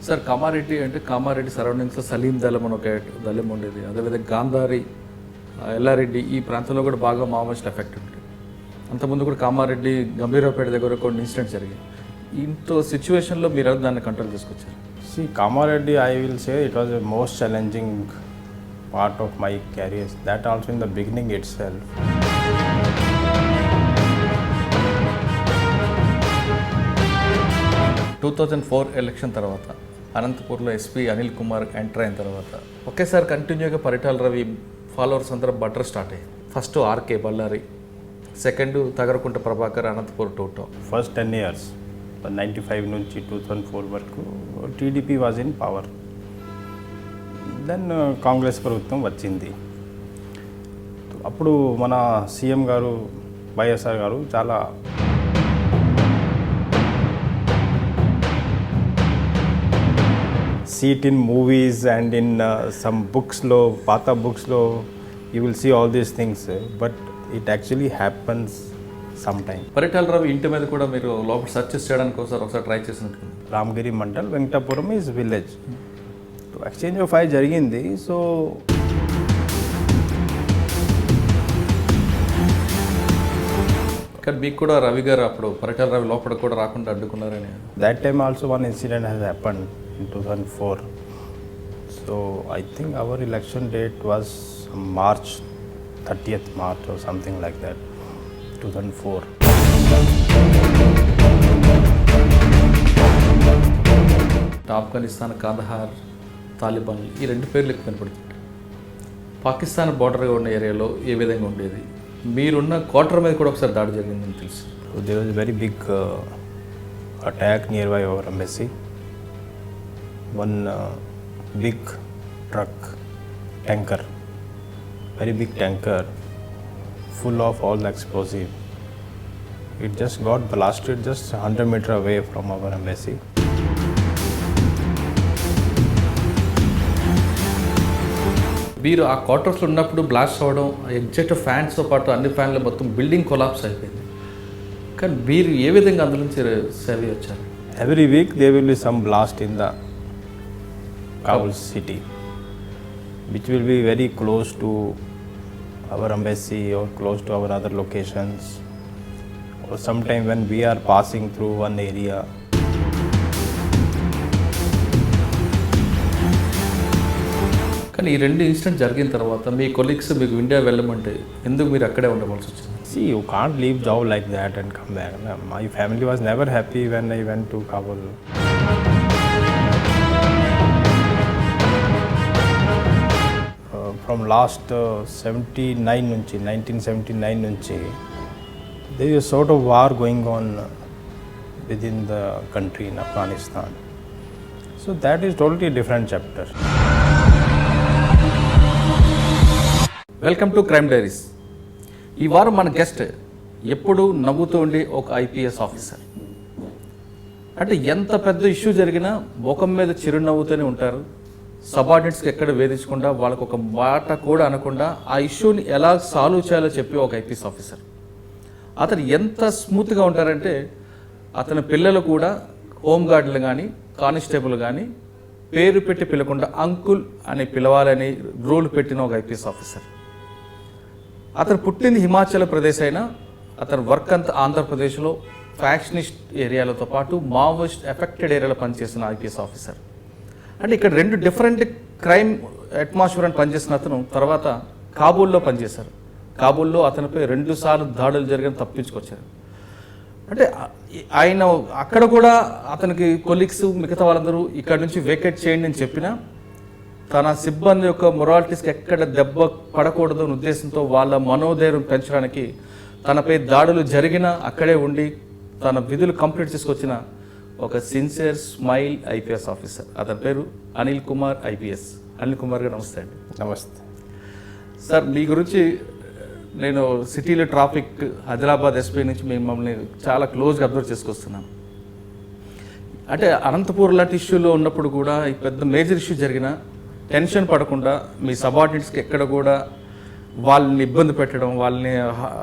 Sir Kamareddy అంటే కామారెడ్డి సరౌండింగ్స్లో సలీం దళం అని ఒక దళం ఉండేది, అదేవిధంగా గాంధారి, ఎల్లారెడ్డి ఈ ప్రాంతంలో కూడా బాగా మావోయిస్ట్ ఎఫెక్ట్ ఉంటుంది. అంతకుముందు కూడా కామారెడ్డి గంభీరావుపేట దగ్గర కొన్ని ఇన్సిడెంట్స్ జరిగాయి. ఇంత సిచ్యువేషన్లో మీరు దాన్ని control చేసుకొచ్చారు? See, Kamareddy, I will say it was the most challenging part of my career. That also in the beginning itself. Election తర్వాత అనంతపూర్లో ఎస్పీ అనిల్ కుమార్ ఎంటర్ అయిన తర్వాత ఒకేసారి కంటిన్యూగా పరిటాల రవి ఫాలోవర్స్ అందరూ బట్టర్ స్టార్ట్ అయ్యాయి. First RK Ballari, second Tagarakunta Prabhakar, Anantapur టూటో. First 10 years. 95 నుంచి 2004 వరకు TDP was in power. Then Congress ప్రభుత్వం వచ్చింది. అప్పుడు మన సీఎం గారు వైఎస్ఆర్ గారు చాలా seat in movies and in some బుక్స్లో, పాత బుక్స్లో you will see all these things, but it actually happens some time. Paritala Ravi ఇంటి మీద కూడా మీరు లోపల సర్చెస్ చేయడానికి ఒకసారి ట్రై చేసినట్టు. Ramagiri mandal, Venkatapuram is village. Exchange of fire జరిగింది. సో కానీ మీకు కూడా రవి గారు అప్పుడు పరిటాల రవి లోపల కూడా రాకుండా అడ్డుకున్నారని. that time also one incident has happened in 2004. So I think our election date was March 30th March or something like that, 2004. Afghanistan, Kandahar, Taliban ఈ రెండు పేర్లు ఎక్కువ కనపడుతుంది. పాకిస్తాన్ బార్డర్గా ఉన్న ఏరియాలో ఏ విధంగా ఉండేది? మీరున్న క్వార్టర్ మీద కూడా ఒకసారి దాడి జరిగిందని తెలుసు. So there was a very big attack nearby our embassy. One big truck, tanker, very big tanker, full of all the explosive. It just got blasted just 100 meters away from our embassy. మీరు ఆ క్వార్టర్స్లో ఉన్నప్పుడు blast అవ్వడం, exact ఫ్యాన్స్తో పాటు అన్ని ఫ్యాన్లు మొత్తం building collapse అయిపోయింది. కానీ మీరు ఏ విధంగా అందులో నుంచి సేవ్ వచ్చారు? Every week there will be some blast in the Kabul city, which will be very close to our embassy or close to our other locations, or sometime when we are passing through one area. కానీ ఈ రెండు incident జరిగిన తర్వాత మీ colleagues మీకు India వెళ్ళమంటే ఎందుకు మీరు అక్కడే ఉండవలసి వచ్చింది? See, you can't leave job like that and come back. My family was never happy when I went to Kabul. From last 1979 nunchi, there is a sort of war going on within the country in Afghanistan. So that is totally a different chapter. Welcome to crime diaries. ఈ వారం మన guest ఎప్పుడు నవ్వుతూ ఉండే ఒక IPS officer. అంటే ఎంత పెద్ద ఇష్యూ జరిగినా ముఖం మీద చిరునవ్వుతూనే ఉంటారు. సబార్డినేట్స్కి ఎక్కడ వేధించకుండా, వాళ్ళకు ఒక మాట కూడా అనకుండా ఆ ఇష్యూని ఎలా సాల్వ్ చేయాలో చెప్పి ఒక ఐపీఎస్ ఆఫీసర్. అతను ఎంత స్మూత్గా ఉంటారంటే అతని పిల్లలు కూడా హోంగార్డులు కానీ కానిస్టేబుల్ కానీ పేరు పెట్టి పిలవకుండా అంకుల్ అని పిలవాలని రూల్ పెట్టిన ఒక ఐపీఎస్ ఆఫీసర్. అతను పుట్టింది హిమాచల్ ప్రదేశ్ అయినా అతను వర్క్ అంతా ఆంధ్రప్రదేశ్లో ఫ్యాక్షనిస్ట్ ఏరియాలతో పాటు మావోయిస్ట్ ఎఫెక్టెడ్ ఏరియాలో పనిచేసిన ఐపీఎస్ ఆఫీసర్. అంటే ఇక్కడ రెండు డిఫరెంట్ క్రైమ్ అట్మాస్ఫియర్ అని పనిచేసిన అతను తర్వాత కాబూల్లో పనిచేశారు. కాబూల్లో అతనిపై 2 సార్లు దాడులు జరిగిన తప్పించుకొచ్చారు. అంటే ఆయన అక్కడ కూడా అతనికి కొలీగ్స్ మిగతా వాళ్ళందరూ ఇక్కడ నుంచి వేకేట్ చేయండి అని చెప్పినా తన సిబ్బంది యొక్క మొరాలిటీస్కి ఎక్కడ దెబ్బ పడకూడదు అనే ఉద్దేశంతో వాళ్ళ మనోధైర్యం పెంచడానికి తనపై దాడులు జరిగినా అక్కడే ఉండి తన విధులు కంప్లీట్ చేసుకొచ్చిన ఒక సిన్సియర్ స్మైల్ ఐపీఎస్ ఆఫీసర్. అతని పేరు అనిల్ కుమార్ ఐపీఎస్. అనిల్ కుమార్ గారు నమస్తే అండి. నమస్తే సార్. మీ గురించి నేను సిటీలో ట్రాఫిక్ ఆదిలాబాద్ ఎస్పీ నుంచి మిమ్మల్ని చాలా క్లోజ్గా అబ్జర్వ్ చేసుకొస్తున్నాను. అంటే అనంతపూర్ లాంటి ఇష్యూలో ఉన్నప్పుడు కూడా ఈ పెద్ద మేజర్ ఇష్యూ జరిగినా టెన్షన్ పడకుండా మీ సబార్డినేట్స్కి ఎక్కడ కూడా వాళ్ళని ఇబ్బంది పెట్టడం, వాళ్ళని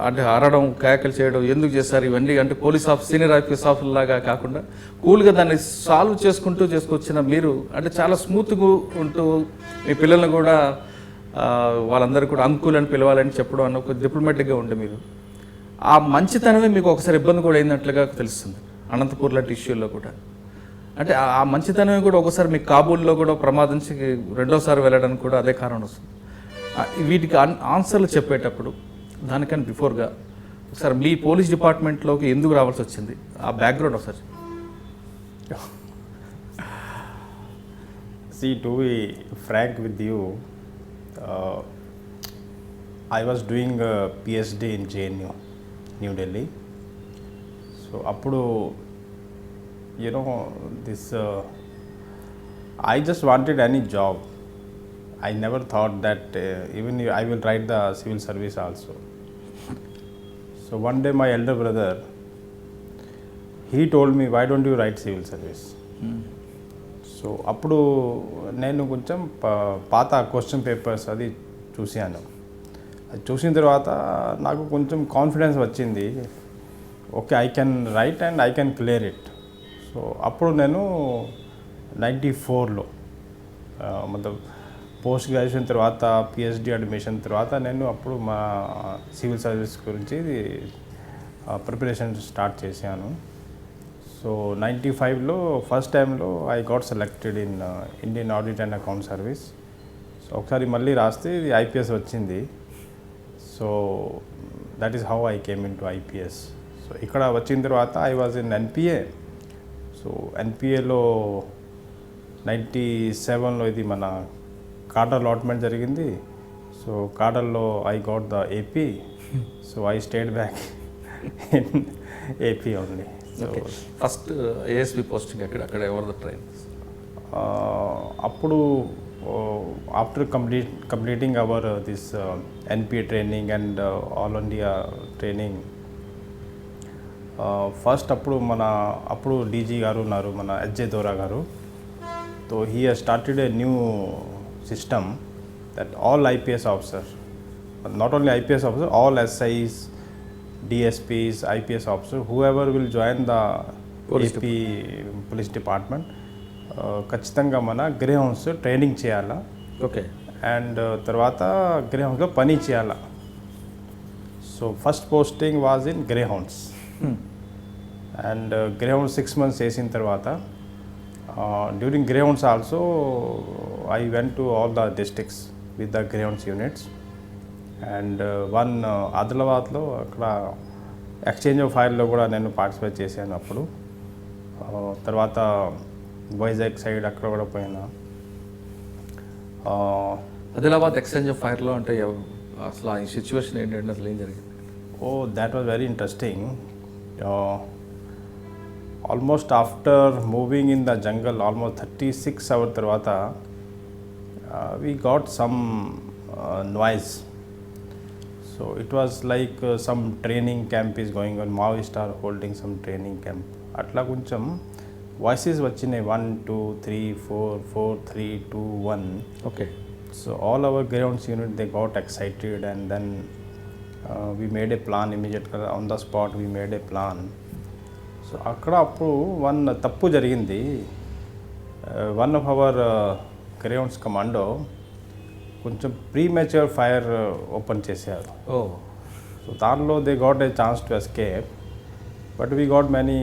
అంటే అరడం, కేకలు చేయడం ఎందుకు చేస్తారు ఇవన్నీ, అంటే పోలీస్ సీనియర్ ఐపీఎస్ ఆఫీసర్ లాగా కాకుండా కూల్గా దాన్ని సాల్వ్ చేసుకొచ్చిన మీరు అంటే చాలా స్మూత్గా ఉంటూ మీ పిల్లల్ని కూడా వాళ్ళందరూ కూడా అంకుల్ అని పిలవాలని చెప్పడం అన్న ఒక డిప్లొమాటిక్గా ఉండే మీరు ఆ మంచితనమే మీకు ఒకసారి ఇబ్బంది కూడా అయినట్లుగా తెలుస్తుంది అనంతపూర్ లాంటి ఇష్యూల్లో కూడా. అంటే ఆ మంచితనమే కూడా ఒకసారి మీకు కాబూల్లో కూడా ప్రమాదించి రెండోసారి వెళ్ళడానికి కూడా అదే కారణం వస్తుంది. వీటికి ఆన్సర్లు చెప్పేటప్పుడు దానికన్నా బిఫోర్గా ఒకసారి మీ పోలీస్ డిపార్ట్మెంట్లోకి ఎందుకు రావాల్సి వచ్చింది, ఆ బ్యాక్గ్రౌండ్ ఒకసారి. See, to be frank with you, I was doing a PhD in JNU, New Delhi. So, appudu, you know, this, I just wanted any job. I never thought that even I will write the civil service also. So, one day my elder brother, he told me, why don't you write civil service? So అప్పుడు నేను కొంచెం పాత question papers అది చూశాను. అది చూసిన తర్వాత నాకు కొంచెం కాన్ఫిడెన్స్ వచ్చింది, okay I can write and I can clear it. So అప్పుడు నేను 94లో మతలబ్ పోస్ట్ గ్రాడ్యుయేషన్ తర్వాత పిహెచ్డి అడ్మిషన్ తర్వాత నేను అప్పుడు మా సివిల్ సర్వీస్ గురించి ప్రిపరేషన్ స్టార్ట్ చేశాను. సో 95లో ఫస్ట్ టైంలో I got selected in Indian audit and account service. So ఒకసారి మళ్ళీ రాస్తే ఇది ఐపీఎస్ వచ్చింది. So that is how I came in to IPS. So ఇక్కడ వచ్చిన తర్వాత I was in NPA. So ఎన్పిఏలో 97లో ఇది మన కార్డర్ అలాట్మెంట్ జరిగింది. సో కార్డర్లో I got the AP. So I stayed back in AP only. Okay, first ASP posting అక్కడ ఎవరు ట్రైన్? అప్పుడు after completing our this NPA training and all India training, first అప్పుడు డీజీ గారు ఉన్నారు మన SJ Dora గారు. So he has started a new system that all IPS officer, not only IPS officer, all SIs, DSPs, IPS officer, whoever will join the AP police department, ఖచ్చితంగా మన grey hounds training చేయాలా. Okay, and తర్వాత grey హౌన్స్లో పని చేయాలా. So first posting was in grey hounds. And grey hounds 6 months చేసిన తర్వాత during grey hounds also I went to all the districts with the grey hounds units. And one ఆదిలాబాద్లో అక్కడ exchange of ఫైర్లో కూడా నేను participate చేశాను అప్పుడు. తర్వాత Vizag side అక్కడ కూడా పోయినా. ఆదిలాబాద్ ఎక్స్చేంజ్ ఆఫ్ ఫైర్లో అంటే అసలు ఆ సిచ్యువేషన్ ఏంటంటే అసలు ఏం జరిగింది? Oh that was very interesting. Almost after moving in the jungle almost 36 hours తర్వాత we got some noise. So it was like some training camp is going on. Maoists are holding some training camp. Atla koncham voices vachine 1 2 3 4 4 3 2 1. Okay. So all our grounds unit they got excited and then we made a plan immediately on the spot. We made a plan. So akkada appu one tappu jarigindi. One of our grounds commando కొంచెం premature fire open చేశారు. So దానిలో they got a chance to escape, but we got many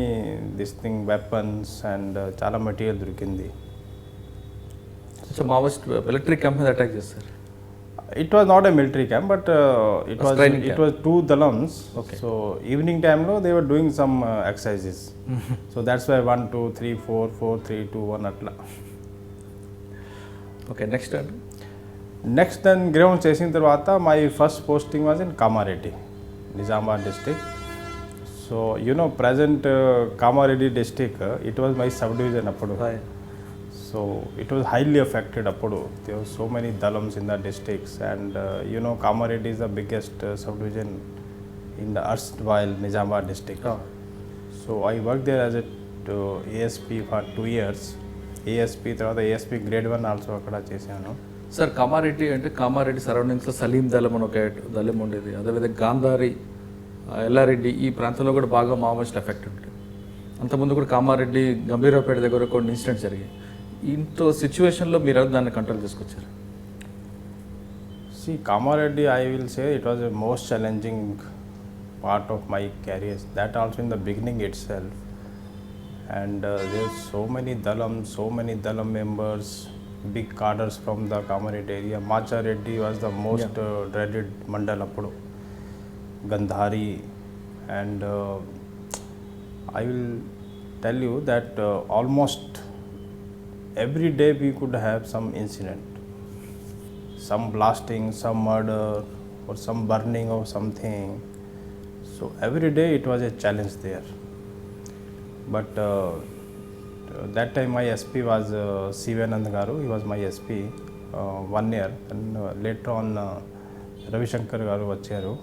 this thing weapons and చాలా material దొరికింది. Maoist military camp మీద attack చేశారు. It was not a military camp, but it was 2 dalams. So evening టైంలో they were doing some exercises. So that's why 1 2 3 4 4 3 2 1 అట్లా. Okay, next then ground చేసిన తర్వాత my first posting was in Kamareddy, Nizamabad district. So you know present Kamareddy district it was my sub division అప్పుడు. So it was highly affected అప్పుడు. There was so many dalams in the districts and you know Kamareddy is the biggest sub division in the erstwhile Nizamabad district. So I work there as a ASP for 2 years. ASP తర్వాత ASP grade 1 also అక్కడ చేశాను. Sir Kamareddy అంటే కామారెడ్డి సరౌండింగ్స్లో సలీం దళం అని ఒక దళం ఉండేది, అదేవిధంగా గాంధారి, ఎల్లారెడ్డి ఈ ప్రాంతంలో కూడా బాగా మావోయిస్ట్ ఎఫెక్ట్ ఉంటుంది. అంతకుముందు కూడా కామారెడ్డి గంభీరావుపేట దగ్గర కొన్ని ఇన్సిడెంట్స్ జరిగాయి. ఇంట్లో సిచ్యువేషన్లో మీరు దాన్ని control చేసుకొచ్చారు? See, Kamareddy, I will say it was the most challenging part of my career. That also in the beginning itself. And there's so many Dalam members, big cadres from the Kamareddy area. Macha Reddy was the most dreaded mandal appudu. Gandhari, and I will tell you that almost every day we could have some incident. Some blasting, some murder, or some burning of something. So every day it was a challenge there. But that time my SP was Sivanand Garu. He was my SP 1 year, and later on Ravi Shankar Garu vacharu.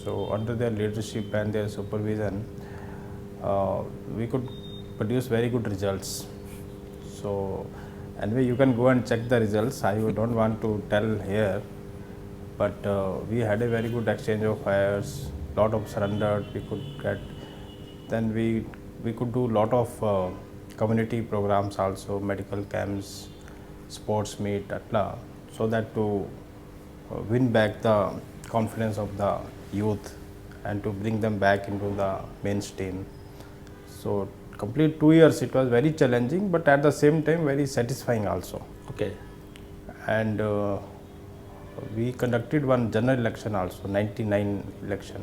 So under their leadership and their supervision, we could produce very good results. So anyway, you can go and check the results. I don't want to tell here, but we had a very good exchange of fires. Lot of surrendered we could get. Then we could do lot of community programs also, medical camps, sports meet, atla, so that to win back the confidence of the youth and to bring them back into the mainstream. So complete 2 years it was very challenging, but at the same time very satisfying also. Okay. And we conducted one general election also, 99 election.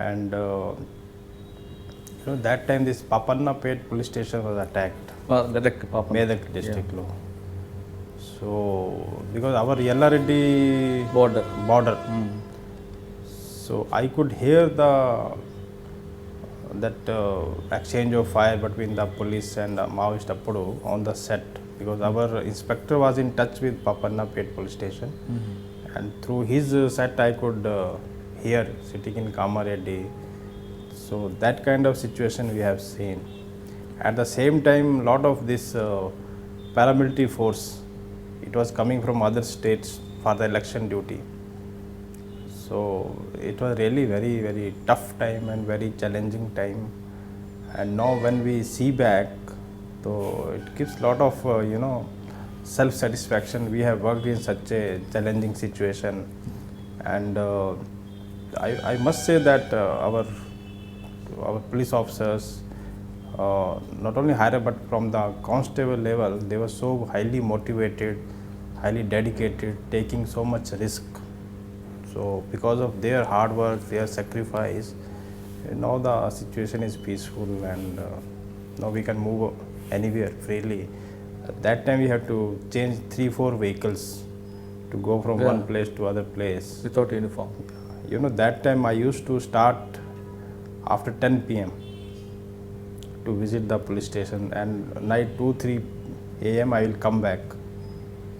And that time this Papannapet police station was attacked, Medak పాపం Medak district lo. So because our Yellareddy border, so I could hear that exchange of fire between the police and Maoist appudu on the set, because our inspector was in touch with Papannapet police station, and through his set I could hear sitting in Kamareddy. So that kind of situation we have seen. At the same time, lot of this paramilitary force, it was coming from other states for the election duty. So it was really very, very tough time and very challenging time. And now when we see back, so it gives lot of self-satisfaction. We have worked in such a challenging situation, and I must say that our police officers, not only higher but from the constable level, they were so highly motivated, highly dedicated, taking so much risk. So because of their hard work, their sacrifice, now the situation is peaceful, and now we can move anywhere freely. At that time we have to change 3-4 vehicles to go from one place to other place. Without uniform. That time I used to start after 10 p.m. to visit the police station, and night 2-3 a.m. I will come back.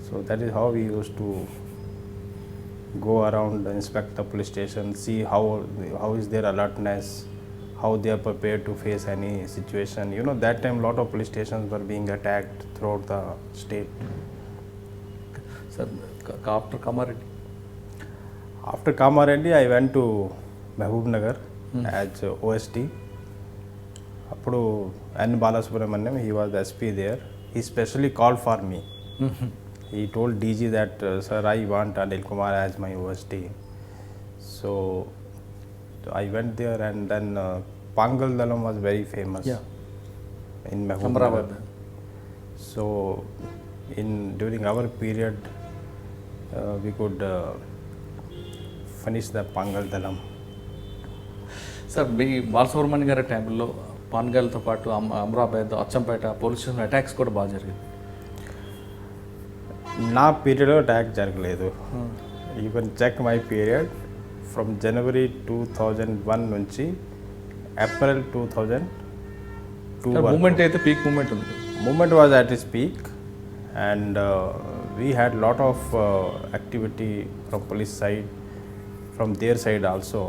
So that is how we used to go around, inspect the police station, see how is their alertness, how they are prepared to face any situation. That time lot of police stations were being attacked throughout the state. Sir after Kamareddy, After Kamareddy, I went to Mehboob Nagar as OST. Appudu N. Balasubramaniam, he was the SP there. He specially called for me. He told DG that, sir, I want Anil Kumar as my OST. So I went there, and then Pangal Dalam was very famous in Mehboob Nagar. So during our period, we could finish the Pangal Dalam. Sir మీ బాలసుబ్రహ్మణ్యం గారి టైంలో పాన్గల్తో పాటు Amrabad, Achampet police station attacks కూడా బాగా జరిగింది. నా పీరియడ్లో అటాక్ జరగలేదు. You can check my period from January 2001 నుంచి ఏప్రిల్ 2002 మూమెంట్ అయితే పీక్ మూమెంట్ ఉంది. Movement was at its peak, and we had lot of activity from police side, from their side also.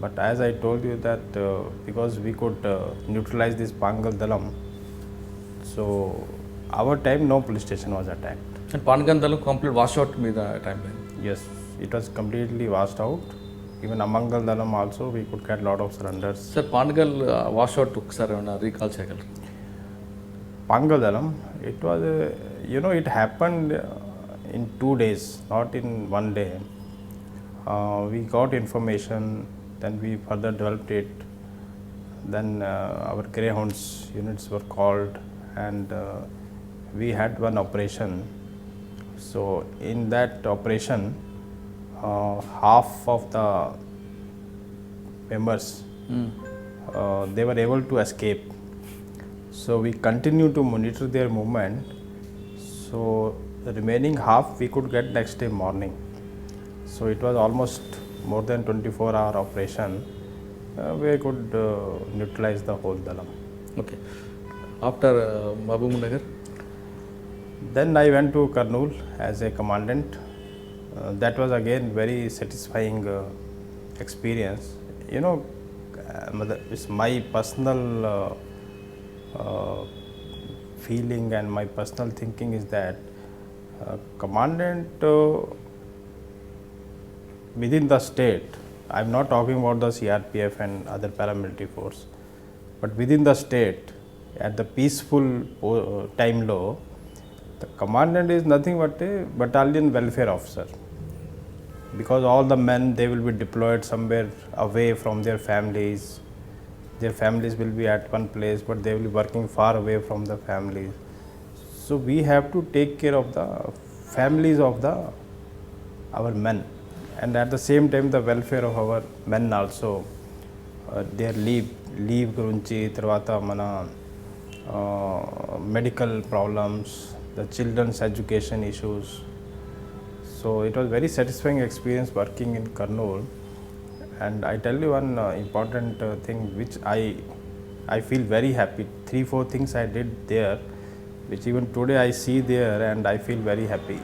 But as I told you that because we could neutralize this Pangal Dalam, so our time no police station was attacked. And పాన్గంధలో complete washout మీద time లేదు. Yes, it was completely washed out. Even Amangal Dalam also we could get lot of surrenders. Sir Pangal washout ఒకసారి ఏమైనా recall చేయగలరు? Pangal Dalam, it was, it happened in 2 days, not in 1 day. We got information, then we further developed it. Then our greyhounds units were called, and we had one operation. So in that operation, half of the members they were able to escape. So we continue to monitor their movement. So the remaining half we could get next day morning. So it was almost more than 24-hour operation. We could neutralize the whole Dalam. Okay. After Mahabubnagar Then I went to Kurnool as a commandant. That was again very satisfying experience. It's my personal feeling and my personal thinking is that commandant within the state, I'm not talking about the CRPF and other paramilitary force, but within the state at the peaceful time low, the commandant is nothing but a battalion welfare officer, because all the men, they will be deployed somewhere away from their families. Their families will be at one place, but they will be working far away from the families. So we have to take care of the families of our men, and at the same time the welfare of our men also. Their leave గురించి, తర్వాత మన medical problems, the children's education issues. So it was very satisfying experience working in Kurnool. And I tell you one important thing which I feel very happy. 3-4 things I did there, which even today I see there and I feel very happy.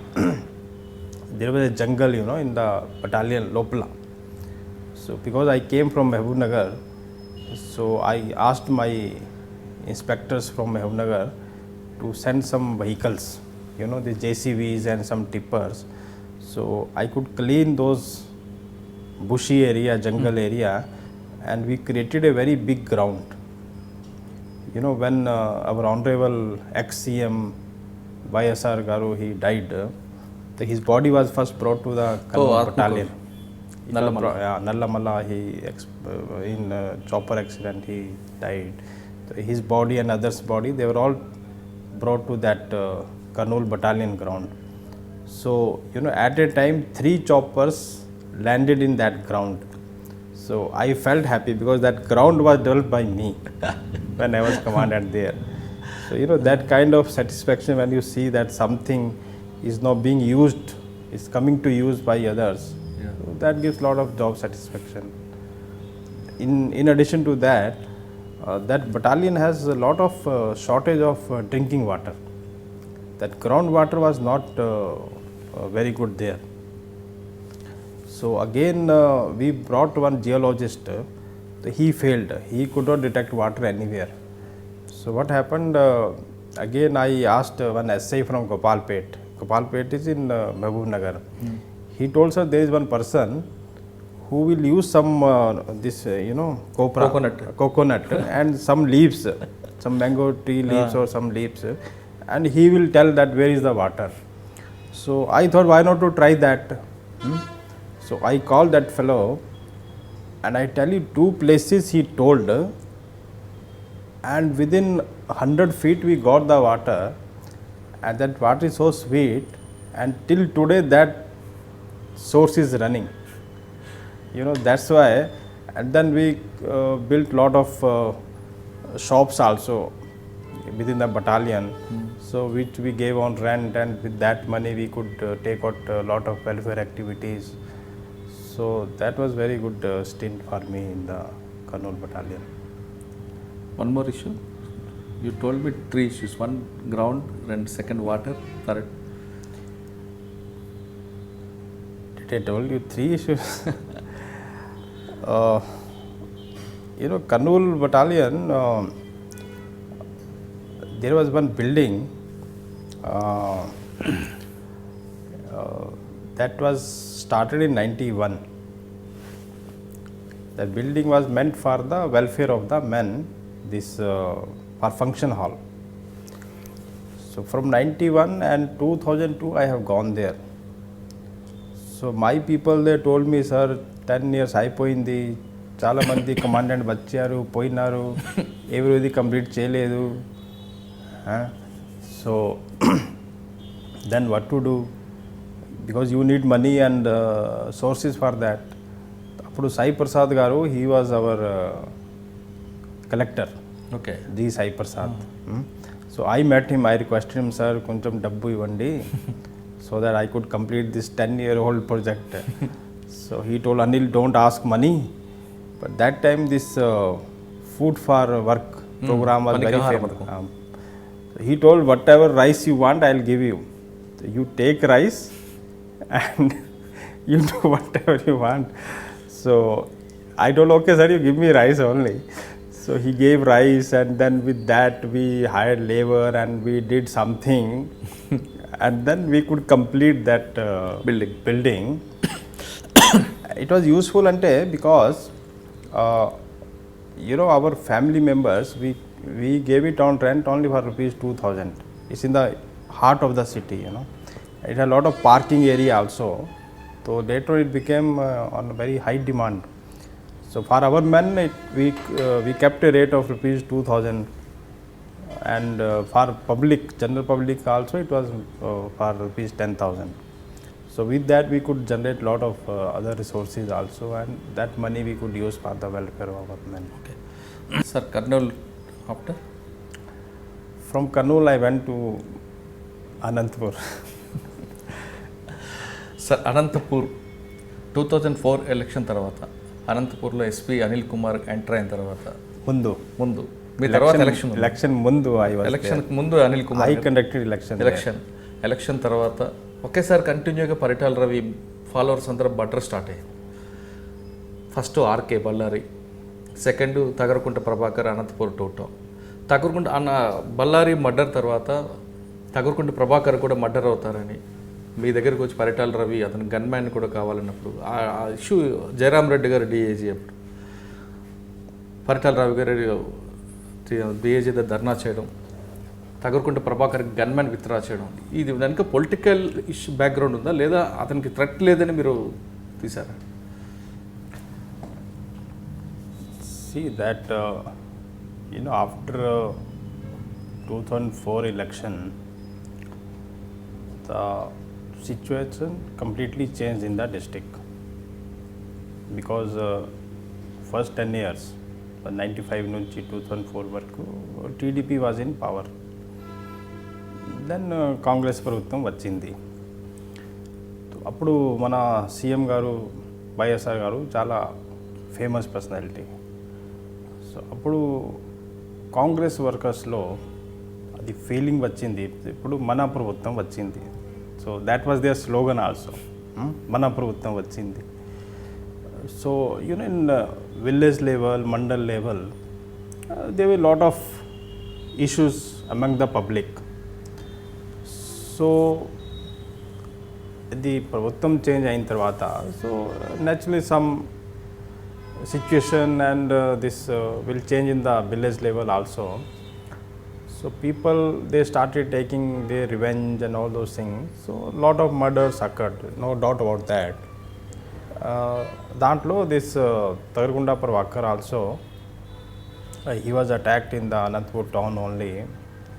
There was a jungle, in the battalion Lopla. So because I came from Mehboob Nagar, so I asked my inspectors from Mehboob Nagar to send some vehicles, the JCVs and some tippers. So I could clean those bushy area, jungle area, and we created a very big ground. When our honorable ex-CM YSR Garu, he died, his body was first brought to the Kurnool battalion. Nallamala, he in chopper accident he died. So his body and others' body, they were all brought to that Kurnool battalion ground. So at a time 3 choppers landed in that ground. So I felt happy because that ground was developed by me when I was commandant there. So that kind of satisfaction when you see that something is now being used, is coming to use by others. Yeah. So that gives lot of job satisfaction. In addition to that, that battalion has a lot of shortage of drinking water. That groundwater was not very good there. So again we brought one geologist. He failed. He could not detect water anywhere. So what happened? Again I asked one essay from Gopalpet. Gopalpet is in Mehboob Nagar. He told us there is one person who will use some copra, coconut and some leaves, some mango tree leaves or some leaves, and he will tell that where is the water. So I thought, why not to try that? So I called that fellow, and I tell you 2 places he told, and within 100 feet we got the water, and that water is so sweet, and till today that source is running. That's why. And then we built lot of shops also within the battalion, so which we gave on rent, and with that money we could take out a lot of welfare activities. So that was very good stint for me in the Kurnool battalion. One more issue. You told me 3 issues. One ground, and second water, third. Did I told you 3 issues? Kurnool battalion, there was one building that was started in 91. That building was meant for the welfare of the men, this for function hall. So from 91 and 2002 I have gone there. So my people, they told me, sir, 10 years అయిపోయింది, చాలా మంది commandant వచ్చారు పోయినారు, ఎవరిది complete చేయలేదు. So then what to do, because you need money and sources for that. అప్పుడు Sai Prasad garu, he was our collector, okay, the Sai Prasad. So I met him, I requested him, sir కొంచెం డబ్బు ఇవ్వండి, so that I could complete this 10-year-old project. So he told, Anil, don't ask money. But that time this food for work program was very famous. So he told, whatever rice you want, I'll give you. So you take rice and you do whatever you want. So I told, okay sir, you give me rice only. So he gave rice, and then with that we hired labor and we did something. And then we could complete that building. It was useful ante because our family members, we gave it on rent only for rupees 2000. It's in the heart of the city, It had a lot of parking area also. So later it became on very high demand. So for our men, we kept a rate of rupees 2000. And for public, general public also, it was for rupees 10,000. So with that we could generate lot of other resources also, and that money we could use for the welfare of our men. Okay. Sir, Kurnool after? From Kurnool I went to Anantapur. Sir, Anantapur 2004 election తర్వాత అనంతపూర్లో SP Anil Kumar enter అయిన తర్వాత ముందు మీ తర్వాత election ముందు election ముందు Anil Kumar I conducted election తర్వాత ఒకేసారి కంటిన్యూగా పరిటాల రవి ఫాలోవర్స్ అందరూ బట్టర్ స్టార్ట్ అయ్యారు. First RK Ballari, second Tagarakunta Prabhakar, Anantapur టూటో. తగరకుంట బళ్ళారి మర్డర్ తర్వాత తగరకుంట ప్రభాకర్ కూడా మర్డర్ అవుతారని మీ దగ్గరికి వచ్చి పరిటాల రవి అతను గన్మ్యాన్ కూడా కావాలన్నప్పుడు ఆ ఇష్యూ జయరాం రెడ్డి గారు డిఏజీ అప్పుడు పరిటాల రవి గారు డిఏజీ ధర్నా చేయడం, తగరకుంట ప్రభాకర్ గన్మ్యాన్ విత్డ్రా చేయడం, ఇది దానికి పొలిటికల్ ఇష్యూ బ్యాక్గ్రౌండ్ ఉందా లేదా అతనికి థ్రెట్ లేదని మీరు తీశారా? See that after 2004 election, the situation completely changed in the district, because first 10 years 95 నుంచి 2004 వరకు TDP was in power. Then Congress ప్రభుత్వం వచ్చింది. అప్పుడు మన సీఎం గారు వైఎస్ఆర్ గారు చాలా ఫేమస్ పర్సనాలిటీ. సో అప్పుడు కాంగ్రెస్ వర్కర్స్లో అది ఫీలింగ్ వచ్చింది, ఇప్పుడు మన ప్రభుత్వం వచ్చింది. So that was their slogan also, మన ప్రభుత్వం వచ్చింది. So in village level, mandal level, there were a lot of issues among the public. So the ప్రభుత్వం చేంజ్ అయిన తర్వాత, so naturally some situation and this will change in the village level also. So people, they started taking their revenge and all those things. So a lot of murders occurred, no doubt about that. దాంట్లో this Tagarakunta Prabhakar also, he was attacked in the Anantapur town only,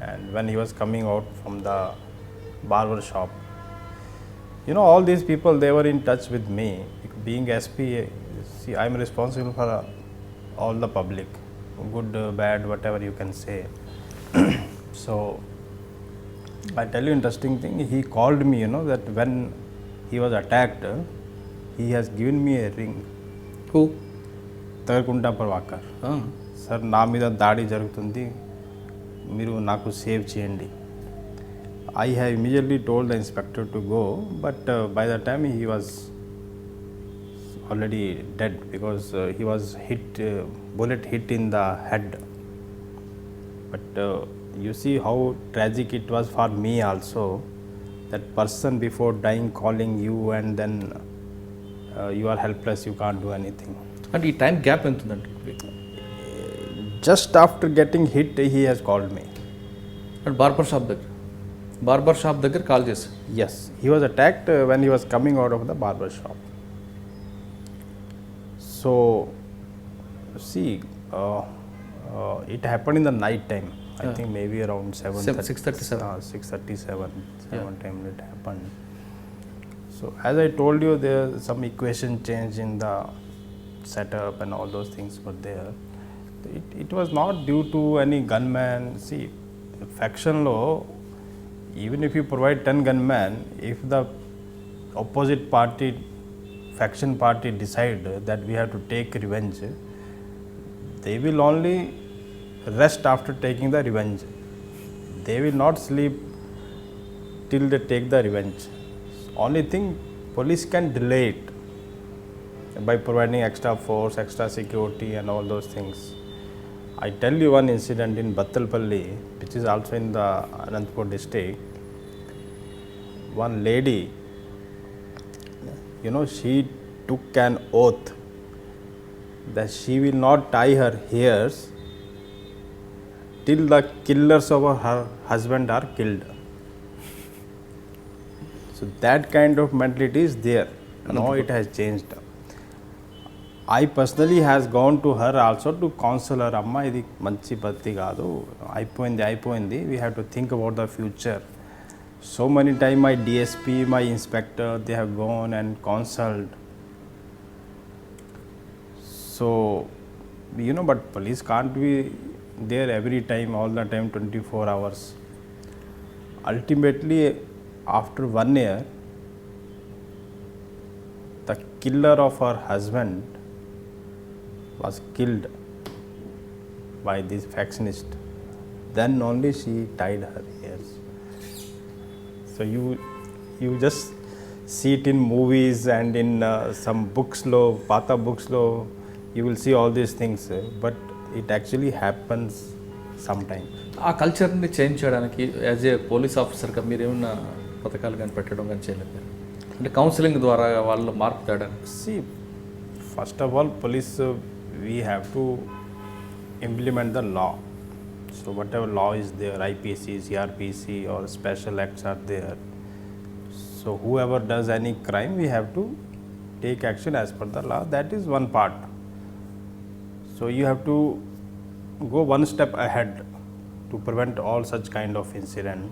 and when he was coming out from the barber shop, all these people, they were in touch with me. Being SP, see, I am responsible for all the public, good, bad, whatever you can say. So I tell you interesting thing, he called me, that when he was attacked, he has given me a ring. Who? Tagarakunta Prabhakar. Sir, నా మీద దాడి జరుగుతుంది, మీరు నాకు save చేయండి. I have immediately told the inspector to go, but by the time he was already dead, because he was hit, bullet hit in the head. But you see how tragic it was for me also. that person before dying calling you and then you are helpless, you can't do anything. అంటే ఈ time gap ఎంత ఉందండి? Just after getting hit, he has called me. అంటే barber shop దగ్గర call చేశారు. Yes, he was attacked when he was coming out of the barber shop. So, see, it happened in the night time. I think maybe around 6:37. 7 time it happened. So, as I told you, there some equation change in the setup and all those things were there. It was not due to any gunman. See, faction law, even if you provide 10 gunmen, if the opposite party, faction party decide that we have to take revenge, they will only rest after taking the revenge. They will not sleep till they take the revenge. Only thing, police can delay it by providing extra force, extra security and all those things. I tell you one incident in Battalpalli, which is also in the Anantapur district. One lady, she took an oath that she will not tie her hairs till the killers of her husband are killed. So that kind of mentality is there. Now it has changed. I personally has gone to her also to counsel her. Amma, idi manchi patti kaadu. Aipoindi. We have to think about the future. So many times my DSP, my inspector, they have gone and counseled. So, but police can't be there every time, all the time, 24 hours. Ultimately, after 1 year, the killer of her husband was killed by this factionist. Then only she tied her hairs. So you just see it in movies and in some books law, Pata books law, you will see all these things, but it actually happens sometime. ఆ కల్చర్ని change చేయడానికి as a police ఆఫీసర్గా మీరు ఏమన్నా పథకాలు కానీ పెట్టడం కానీ చేయలేదు? అంటే కౌన్సిలింగ్ ద్వారా వాళ్ళు మార్పు తేడా. See, first of all, police, we have to implement the law. So whatever law is there, IPC, CRPC or special acts are there. So whoever does any crime, we have to take action as per the law. That is one part. So you have to go one step ahead to prevent all such kind of incident.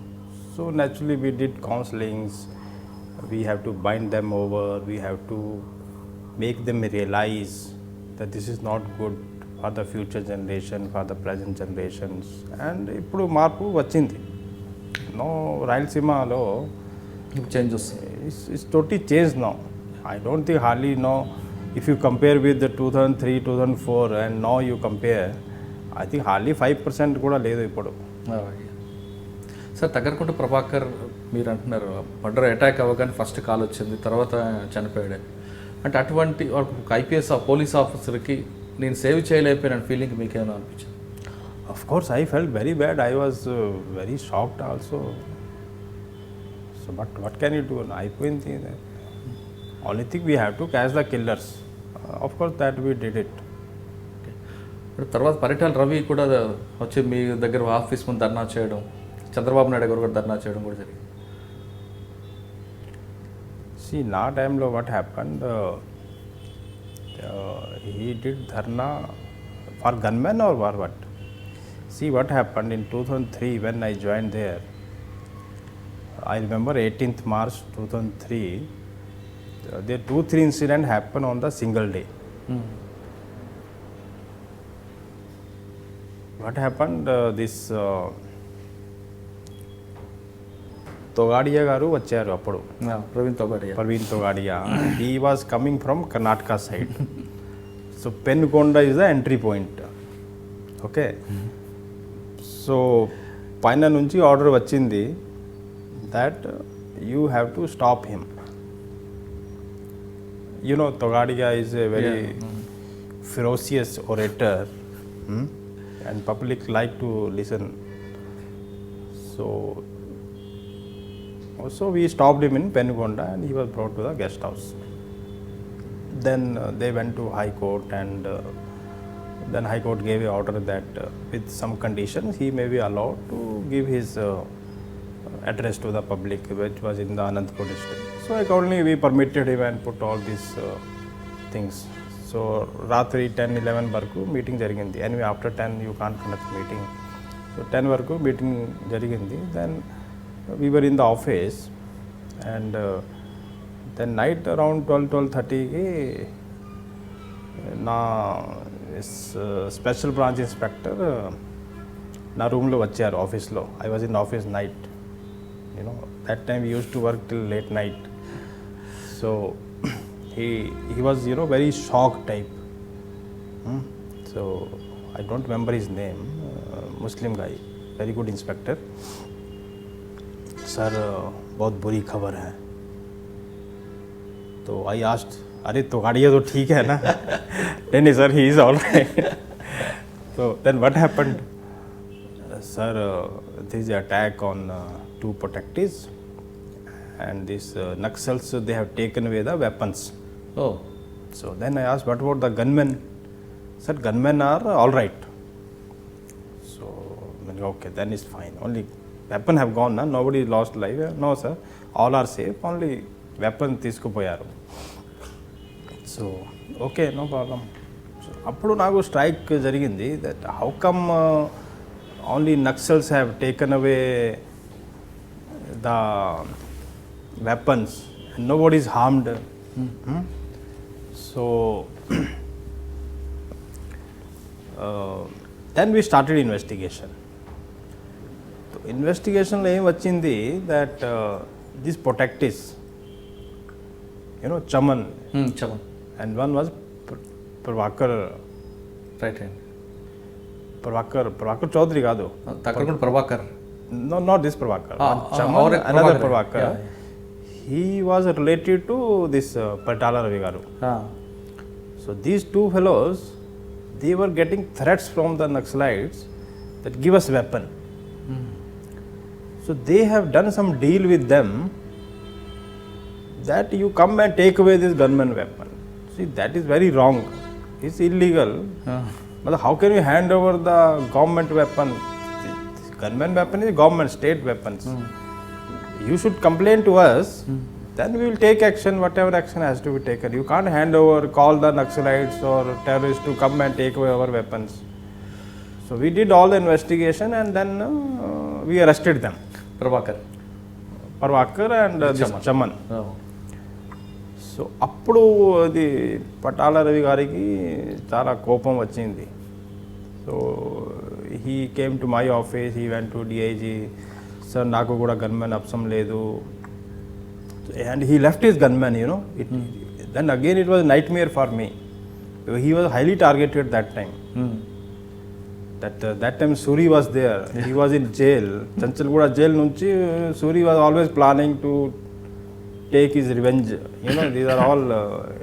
So naturally we did counselings. We have to bind them over. We have to make them realize that this is not good for the future generation, for the present generations. And ఇప్పుడు మార్పు వచ్చింది. No, రాయలసీమలో change వస్తుంది. It's totally changed now. I don't think hardly if you compare with the 2003, 2004 and now you compare, I think hardly 5% కూడా లేదు ఇప్పుడు. Sir, తగ్గరకుంట Prabhakar మీరు అంటున్నారు మర్డర్ అటాక్ అవ్వగానే ఫస్ట్ కాల్ వచ్చింది, తర్వాత చనిపోయాడు. అంటే అటువంటి ఒక ఐపీఎస్ పోలీస్ ఆఫీసర్కి నేను సేవ్ చేయలేకపోయిన ఫీలింగ్ మీకేమైనా అనిపించింది? Of course, I felt very bad. I was very shocked also. So, but what can you do? అయిపోయింది. Only thing we have to catch the killers. Of course, that we did it. తర్వాత పరిటాల రవి కూడా వచ్చి మీ దగ్గర office ముందు ధర్నా చేయడం, చంద్రబాబు నాయుడు గారు కూడా ధర్నా చేయడం కూడా జరిగింది. See, నా టైంలో what happened, he did dharna for gunmen or for what? See, what happened in 2003 when I joined there, I remember 18th March 2003, there 2-3 incidents happened on the single day. What happened, this తోగాడియా గారు వచ్చారు అప్పుడు, Praveen Togadia. He was coming from Karnataka side. So Penukonda is the entry point. Okay, so పైన నుంచి order వచ్చింది that you have to stop him. Togadia is a very ferocious orator, and public like to listen. So So we stopped him in Penukonda and he was brought to the guest house. Then they went to High Court and then High Court gave a order that with some conditions he may be allowed to give his address to the public, which was in the Anantapur district. So accordingly we permitted him and put all these things. So రాత్రి 10-11 వరకు meeting జరిగింది. Anyway after 10 you can't conduct meeting. So 10 వరకు meeting జరిగింది. Then we were in the office and then night around 12-12:30కి నా special branch inspector నా రూమ్లో వచ్చారు ఆఫీస్లో. I was in office night, you know that time we use to work till late night. So he was, you know, very shocked type. So I don't remember his name. Muslim guy, very good inspector. Sir, बहुत बुरी खबर है. तो I asked, अरे तो गाड़ियाँ तो ठीक है ना? नहीं sir, he is all right. So then what happened? Sir, there is an attack on 2 protectees and these Naxals, they have taken away the weapons. Oh. So then I asked, what about the gunmen? Sir, gunmen are all right. So, okay, then it's fine. Only weapon have gone, nobody lost life. No sir, all are safe, only weapon తీసుకుపోయారు. So, okay, no problem. So, అప్పుడు నాకు strike జరిగింది that how come only Naxals have taken away the weapons and nobody is harmed. So then we started investigation. So investigation లో ఏం వచ్చింది that these protectees, you know, Chaman Chaman and one was Prabhakar. Right hand. Prabhakar Chaudhary కాదు. Takaragud Prabhakar. No, not this Prabhakar. Chaman, our another Prabhakar. Prabhakar. Yeah. He was related to this Patala Ravi garu. So these 2 fellows, they were getting threats from the Naxalites that give us weapon. So they have done some deal with them that you come and take away this gunman weapon. See, that is very wrong. It's illegal. But how can you hand over the government weapon? This gunman weapon is government, state weapons. You should complain to us, then we will take action, whatever action has to be taken. You can't hand over, call the Naxalites or terrorists to come and take away our weapons. So we did all the investigation and then we arrested them. Prabhakar and this Chaman. Oh. So అప్పుడు అది పటాల రవి గారికి చాలా కోపం వచ్చింది. So he came to my office, he went to DIG, sir నాకు కూడా gunmen అవసరం లేదు. And he left his gunmen, you know. Then again it was nightmare for me. He was highly targeted that time. That time Suri was there. He was in jail. Chanchalgooda jail nunchi Suri was always planning to take his revenge. You know, these are all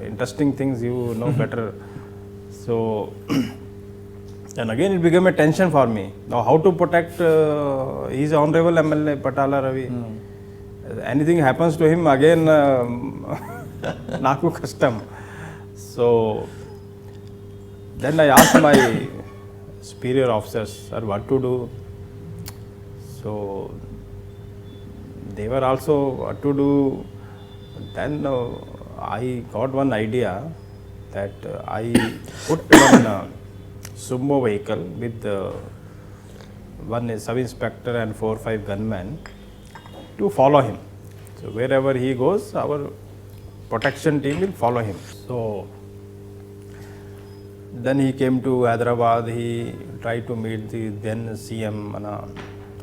interesting things you know better. So, and again it became a tension for me. Now how to protect his honorable MLA Patala Ravi. Anything happens to him again, naku custom. So then I asked my superior officers, sir, what to do? So they were also what to do. Then I got one idea that I put one sumo vehicle with one sub-inspector and 4 or 5 gunmen to follow him. So wherever he goes, our protection team will follow him. So then he came to Hyderabad. He tried to meet the then CM,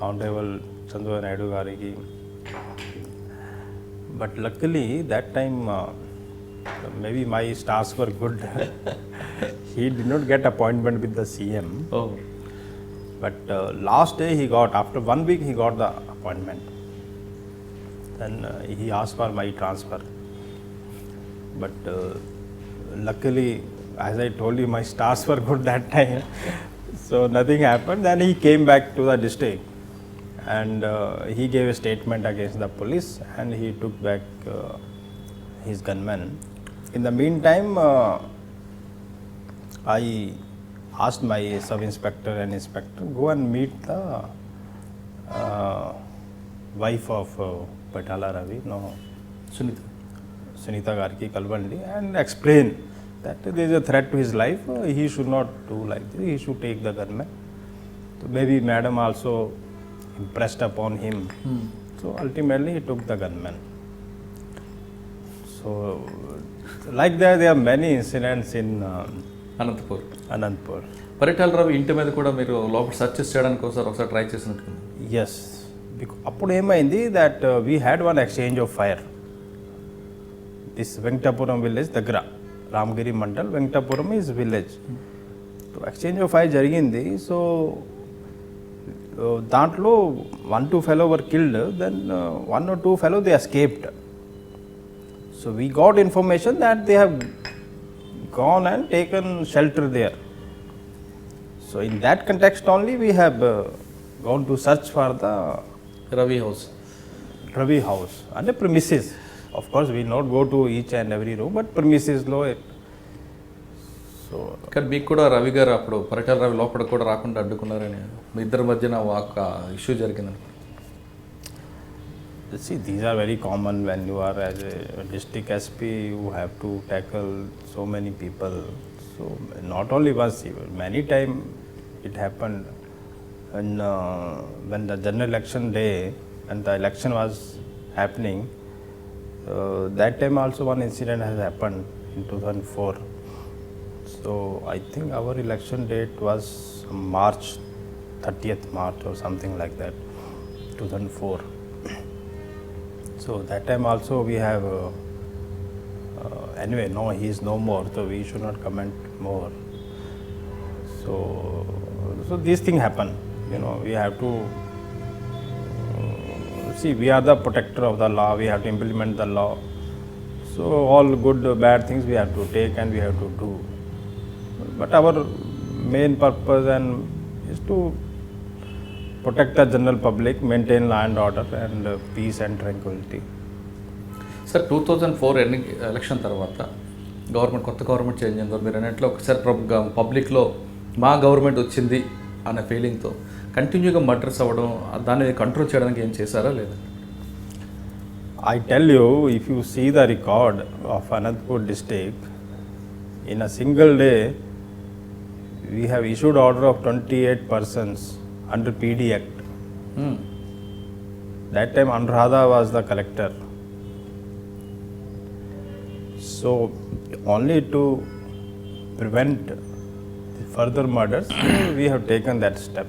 Honorable Chandrababu Naidu Gariki. But luckily that time maybe my stars were good. He did not get appointment with the CM. Oh. But last day he got, after 1 week he got the appointment. Then he asked for my transfer. But luckily, as I told you, my stars were good that time. So nothing happened. Then he came back to the district and he gave a statement against the police and he took back his gunman. In the meantime, I asked my sub-inspector and inspector, go and meet the wife of Patala Ravi, no, Sunita Sunita Garki Kalvandi, and explain that there is a threat to his life, he should not do like this, he should take the gunman. So maybe madam also impressed upon him. So ultimately he took the gunman. So like that there are many incidents in Anantapur. Anandpur. Paritala Ravi ఇంటి మీద కూడా మీరు లోపల search చేయడానికి ఒకసారి try చేసినట్టు. Yes, అప్పుడు ఏమైంది that we had one exchange of fire. This Venkatapuram village దగ్గర, Ramagiri mandal, Venkatapuram is village. Exchange of fire జరిగింది. సో దాంట్లో 1-2 fellow were killed, then 1 or 2 fellow they escaped. So we got information that they have gone and taken shelter there. So in that context only we have gone to search for the Ravi house. Ravi house and the premises. Of course we will not go to each and every room, but premises lo it. So కానీ మీకు కూడా రవి గారు అప్పుడు పరిటాల రవి లోపల కూడా రాకుండా అడ్డుకున్నారని మీ ఇద్దరి మధ్యన ఒక ఇష్యూ జరిగిందని. see, these are very common when you are as a district SP, you have to tackle so many people. So not only once, many time it happened. And when the general election day and the election was happening, that time also one incident has happened in 2004. So I think our election date was March 30th March or something like that, 2004. So that time also we have anyway, no, he is no more, so we should not comment more. So these things happen, you know. We have to see, we are the protector of the law, we have to implement the law. So all good bad things we have to take and we have to do. But our main purpose and is to protect the general public, maintain law and order and peace and tranquility. Sir 2004 election తర్వాత కొత్త government change అయిందో మీరు అన్నట్లు ఒకసారి పబ్లిక్లో మా government వచ్చింది అనే ఫీలింగ్తో కంటిన్యూగా మర్డర్స్ అవ్వడం, దాన్ని కంట్రోల్ చేయడానికి ఏం చేశారా లేదా? I tell you, if you see the record of Anandpur district, in a single day, we have issued order of 28 persons under PD Act. That time Anuradha was the collector. So only to prevent further murders, we have taken that step.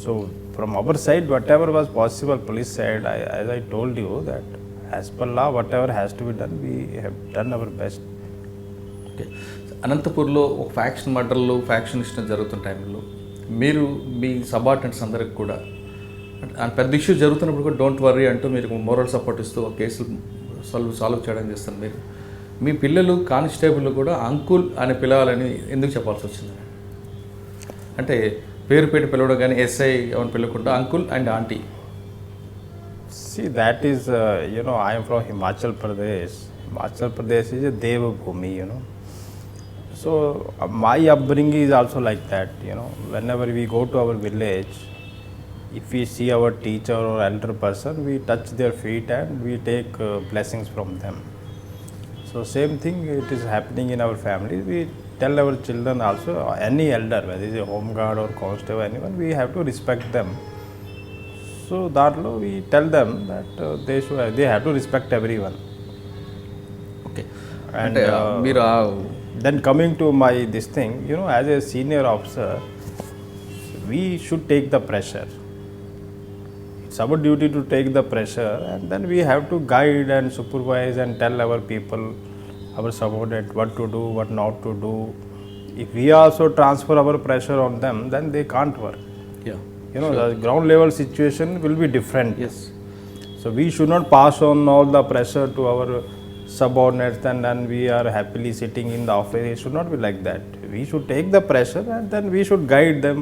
So from our side, whatever was possible, police side, as I told you that as per law, whatever has to be done, we have done our best. Okay. అనంతపూర్లో ఒక faction మర్డర్లు, factionist జరుగుతున్న టైంలో మీరు మీ subordinates అందరికి కూడా పెద్ద issue జరుగుతున్నప్పుడు కూడా డోంట్ వర్రీ అంటూ మీరు మోరల్ సపోర్ట్ ఇస్తూ ఒక కేసులు సాల్వ్ చేయడం చేస్తారు. మీరు మీ పిల్లలు కానిస్టేబుల్ కూడా అంకుల్ అని పిలవాలని ఎందుకు చెప్పాల్సి వచ్చింది? అంటే పేరు పెట్టి పిలవడం కానీ ఎస్ఐ అని పిలవకుండా uncle and aunty. See, that is, you know, I am from Himachal Pradesh. Himachal Pradesh is a Devabhumi, you know. So my upbringing is also like that, you know. Whenever we go to our village, if we see our teacher or elder person, we touch their feet and we take blessings from them. So same thing it is happening in our family. We tell our children also, any elder, whether it is a home guard or constable, anyone, we have to respect them. So that we tell them that they have to respect everyone. Okay. And అంటే మీరు then coming to my this thing, you know, as a senior officer, we should take the pressure. It's our duty to take the pressure, and then we have to guide and supervise and tell our people, our subordinate, what to do, what not to do. If we also transfer our pressure on them, then they can't work. Yeah, You know, the ground level situation will be different. Yes. So we should not pass on all the pressure to our subordinates and then we are happily sitting in the office. It should not be like that. We should take the pressure and then we should guide them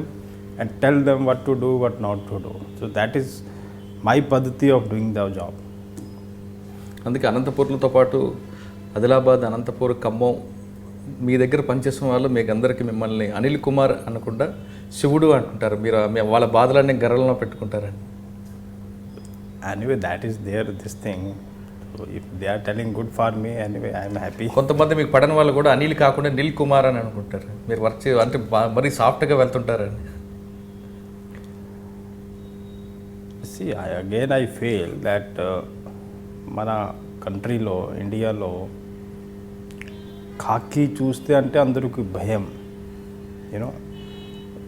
and tell them what to do, what not to do. So that is my paddhati of doing the job. అందుకే అనంతపూర్లతో పాటు ఆదిలాబాద్, అనంతపూర్, ఖమ్మం మీ దగ్గర పనిచేసిన వాళ్ళు మీకు అందరికీ మిమ్మల్ని అనిల్ కుమార్ అనకుండా శివుడు అంటుంటారు. మీరు వాళ్ళ బాధలన్నీ గర్రల్లో పెట్టుకుంటారని. Anyway, that is there, this thing. So if they are telling good for me, anyway, I am happy. కొంతమంది మీకు పడని వాళ్ళు కూడా అనిల్ కాకుండా నిల్ కుమార్ అని అనుకుంటారు. మీరు వర్క్ అంటే మరీ సాఫ్ట్గా వెళ్తుంటారని. See, I feel that మన కంట్రీలో, ఇండియాలో ఖాకీ చూస్తే అంటే అందరికి భయం. You know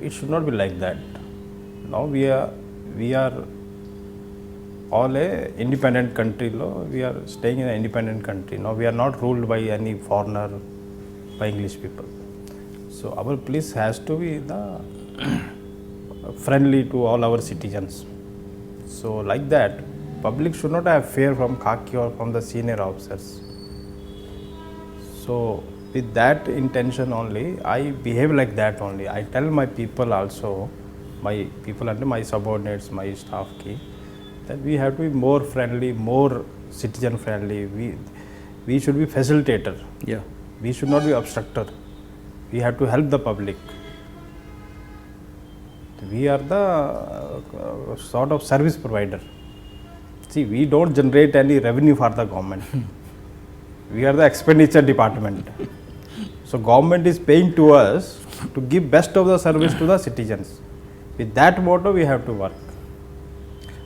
it should not be like that. Now we are all a independent country lo, we are staying in an independent country. Now we are not ruled by any foreigner, by English people. So our police has to be the friendly to all our citizens. So like that, public should not have fear from khaki or from the senior officers. So with that intention only, I behave like that only. I tell my people also, my people and my subordinates, my staff ki, that we have to be more friendly, more citizen friendly. We should be facilitator. Yeah. We should not be obstructor. We have to help the public. We are the sort of service provider. See, we don't generate any revenue for the government. We are the expenditure department. So government is paying to us to give best of the service to the citizens. With that motto, we have to work.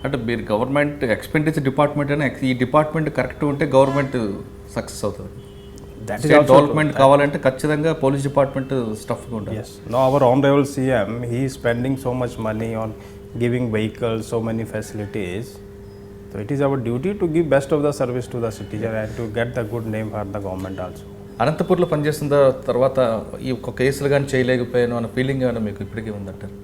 అంటే మీరు government expenditure department అని ఈ department correct ఉంటే government success అవుతుంది. That is state also development కావాలంటే ఖచ్చితంగా police department స్టఫ్గా ఉంటుంది. Yes. Now our honorable CM, he is spending so much money on giving vehicles, so many facilities. So it is our duty to give best of the service to the citizen and to get the good name for the government also. అనంతపూర్లో పనిచేస్తున్న తర్వాత ఈ ఒక్క కేసులు కానీ చేయలేకపోయాను అన్న feeling ఏమైనా మీకు ఇప్పటికీ ఉందంటారు?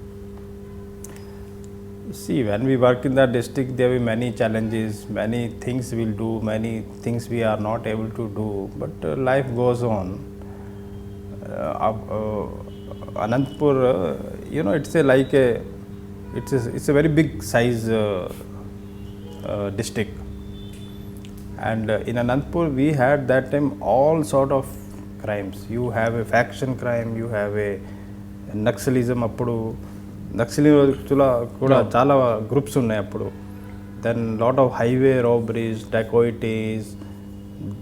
See, when we work in the district, there will be many challenges, many things we'll do, many things we are not able to do, but life goes on. Anantapur, it's a very big size district, and in Anantapur we had that time all sort of crimes. You have a faction crime, you have a Naxalism appudu. నక్సలీలో కూడా చాలా groups ఉన్నాయి అప్పుడు. Then lot of highway robberies, dacoities.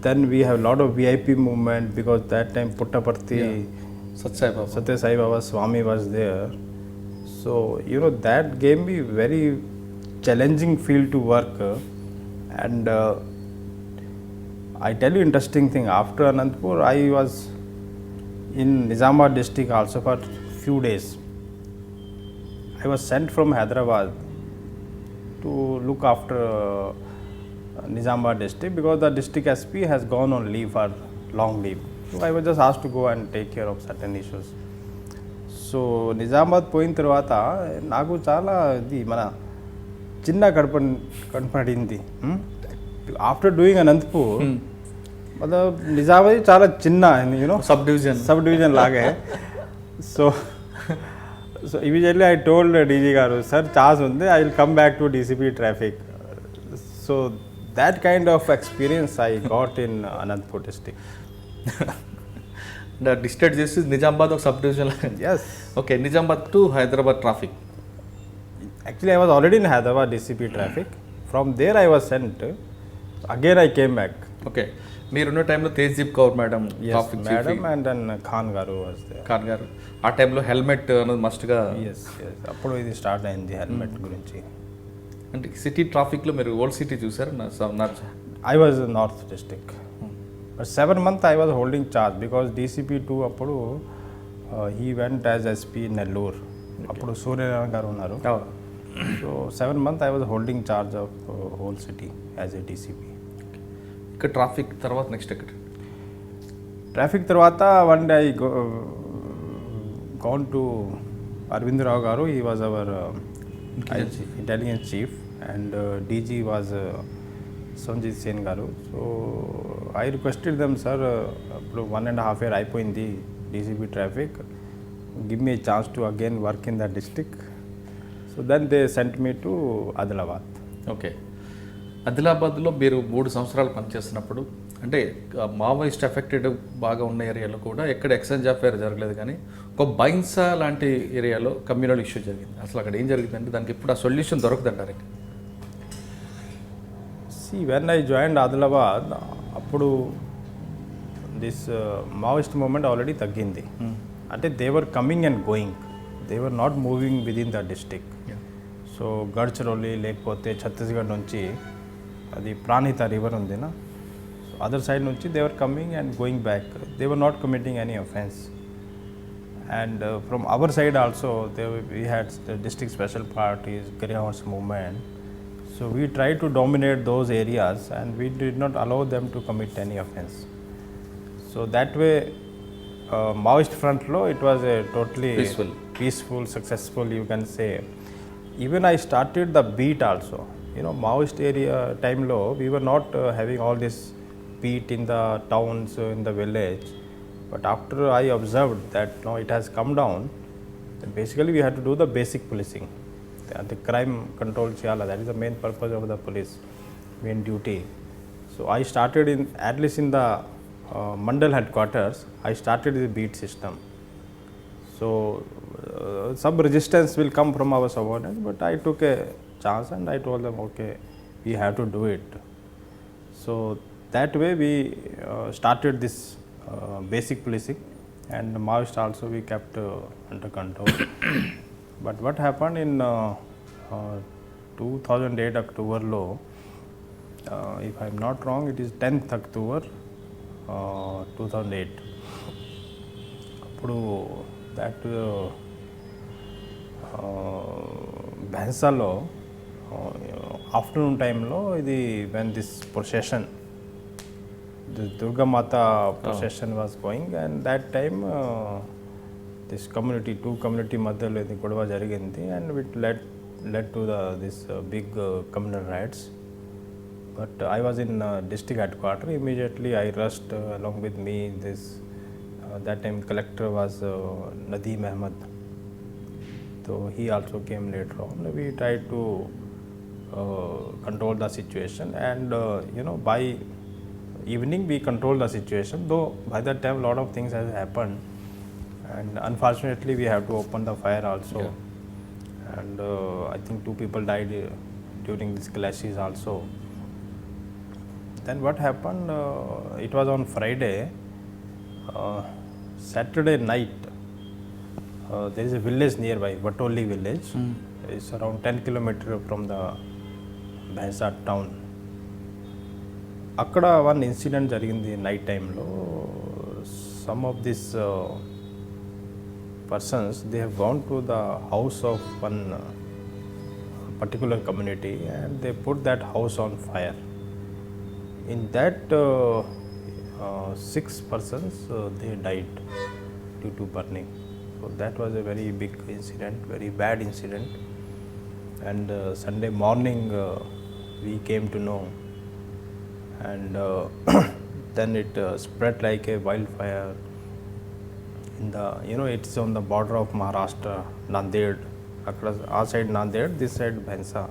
Then we have lot of VIP movement because that time Puttaparthi Sathya Sai Baba Swami was there. So that gave me very challenging field to work. And I tell you interesting thing, after Anantapur I was in Nizamabad district also for few days. I was sent from Hyderabad to look after Nizamabad district because the district SP has gone on leave for long leave. So I was just asked to go and take care of certain issues. So Nizamabad పోయిన తర్వాత నాకు చాలా ఇది మన చిన్న కనపడింది. After doing Anantapur మతలబ్ Nizamabad చాలా చిన్న సబ్ డివిజన్ లాగే. So immediately I told DG garu, sir, chance undi, I will come back to DCP traffic. So that kind of experience I got in Anantapur district. District చేసి నిజామాబాద్ ఒక sub division. Yes. Okay, Nizamabad to Hyderabad traffic. Actually I was already in Hyderabad DCP traffic. From there I was sent. Again I came back. Okay, మీరున్న టైంలో Tejdeep Kaur madam, Madam, and then Khan garu was there. Khan గారు ఆ టైంలో helmet అనేది మస్ట్గా. Yes. అప్పుడు ఇది start అయింది helmet గురించి. అంటే సిటీ ట్రాఫిక్లో మీరు ఓల్డ్ సిటీ చూసారు? I was in North district. But 7 months I was holding charge because DCP2 appudu he went as SP in Nellore. Appudu Suryanarayan garu unnaru. So 7 months I was holding charge of whole city as a DCP. ఇక్కడ traffic తర్వాత next ఎక్కడ? Traffic తర్వాత one day I gone to Arvind Rao garu. He was our intelligence chief and DG was Sanjit Sen garu. So I requested them, sir, 1.5 year అయిపోయింది DCP traffic. give me a chance to again work in that district. So then they sent me to Adilabad. Okay, ఆదిలాబాద్లో మీరు 3 సంవత్సరాలు పనిచేస్తున్నప్పుడు అంటే Maoist affected బాగా ఉన్న ఏరియాలో కూడా ఎక్కడ ఎక్స్చేంజ్ ఆఫ్ ఫేర్ జరగలేదు, కానీ ఒక బైన్సా లాంటి ఏరియాలో కమ్యూనల్ ఇష్యూ జరిగింది. అసలు అక్కడ ఏం జరిగిందంటే దానికి ఇప్పుడు ఆ సొల్యూషన్ దొరకదంటారు. See, when I joined Adilabad, అప్పుడు దిస్ మావోయిస్ట్ మూమెంట్ ఆల్రెడీ తగ్గింది. అంటే they were coming and going, they were not moving within the district. So Gadchiroli లేకపోతే ఛత్తీస్గఢ్ నుంచి అది ప్రాణిత రివర్ ఉందినా, సో అదర్ సైడ్ నుంచి they were coming and going back. They were not committing any offence. And from our side also, we had the district special parties, Greyhounds movement. So we tried to dominate those areas and we did not allow them to commit any offense. So that way, Maoist front law, it was a totally peaceful, successful, you can say. Even I started the beat also. You know, Maoist area time law, we were not having all this beat in the towns, in the village. But after I observed that now it has come down, then basically we had to do the basic policing. The crime control cheyala, that is the main purpose of the police, main duty. So I started in, at least in the Mandal headquarters, I started the beat system. So some resistance will come from our subordinates, but I took a chance and I told them, okay, we have to do it. So that way we started this basic policing, and Maoist also we kept under control. But what happened in 2008 October law, if I am not wrong, it is 10th October 2008. అప్పుడు that బెన్సాలో afternoon టైంలో ఇది when this procession, the Durga Mata procession was going, and that time this community, two community madhyalo idi godava jarigindi, and it led to this big communal riots. But I was in district headquarters. Immediately I rushed along with me this that time collector was Nadeem Ahmed, so he also came later on. We tried to control the situation, and you know, by evening we controlled the situation, though by that time a lot of things has happened, and unfortunately we have to open the fire also. And I think 2 people died during these clashes also. Then what happened, it was on Friday, Saturday night, there is a village nearby, Vatoli village. It's around 10 kilometers from the Bhaisa town. అక్కడ one incident జరిగింది night టైంలో. Some of this persons they have gone to the house of one particular community and they put that house on fire. In that 6 persons they died due to burning. So that was a very big incident, very bad incident. And Sunday morning we came to know, and then it spread like a wildfire in the, you know, it's on the border of Maharashtra, Nanded, across our side Nanded, this side Bhainsa.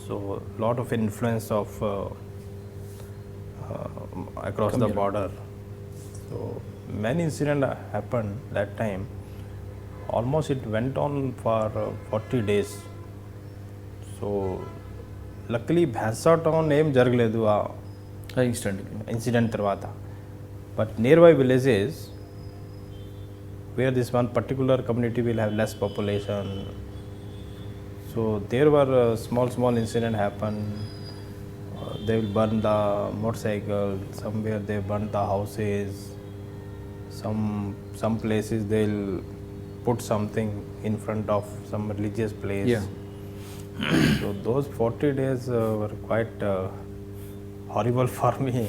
So lot of influence of across the border. So many incidents happened that time. Almost it went on for 40 days. So luckily Bhainsa town ఏం జరగలేదు ఆ incident తర్వాత. But near by villages where this one particular community will have less population, so there were small incident happen. They will burn the motorcycle, somewhere they burn the houses, some places they'll put something in front of some religious place. Yeah. So those 40 days were quite horrible for me,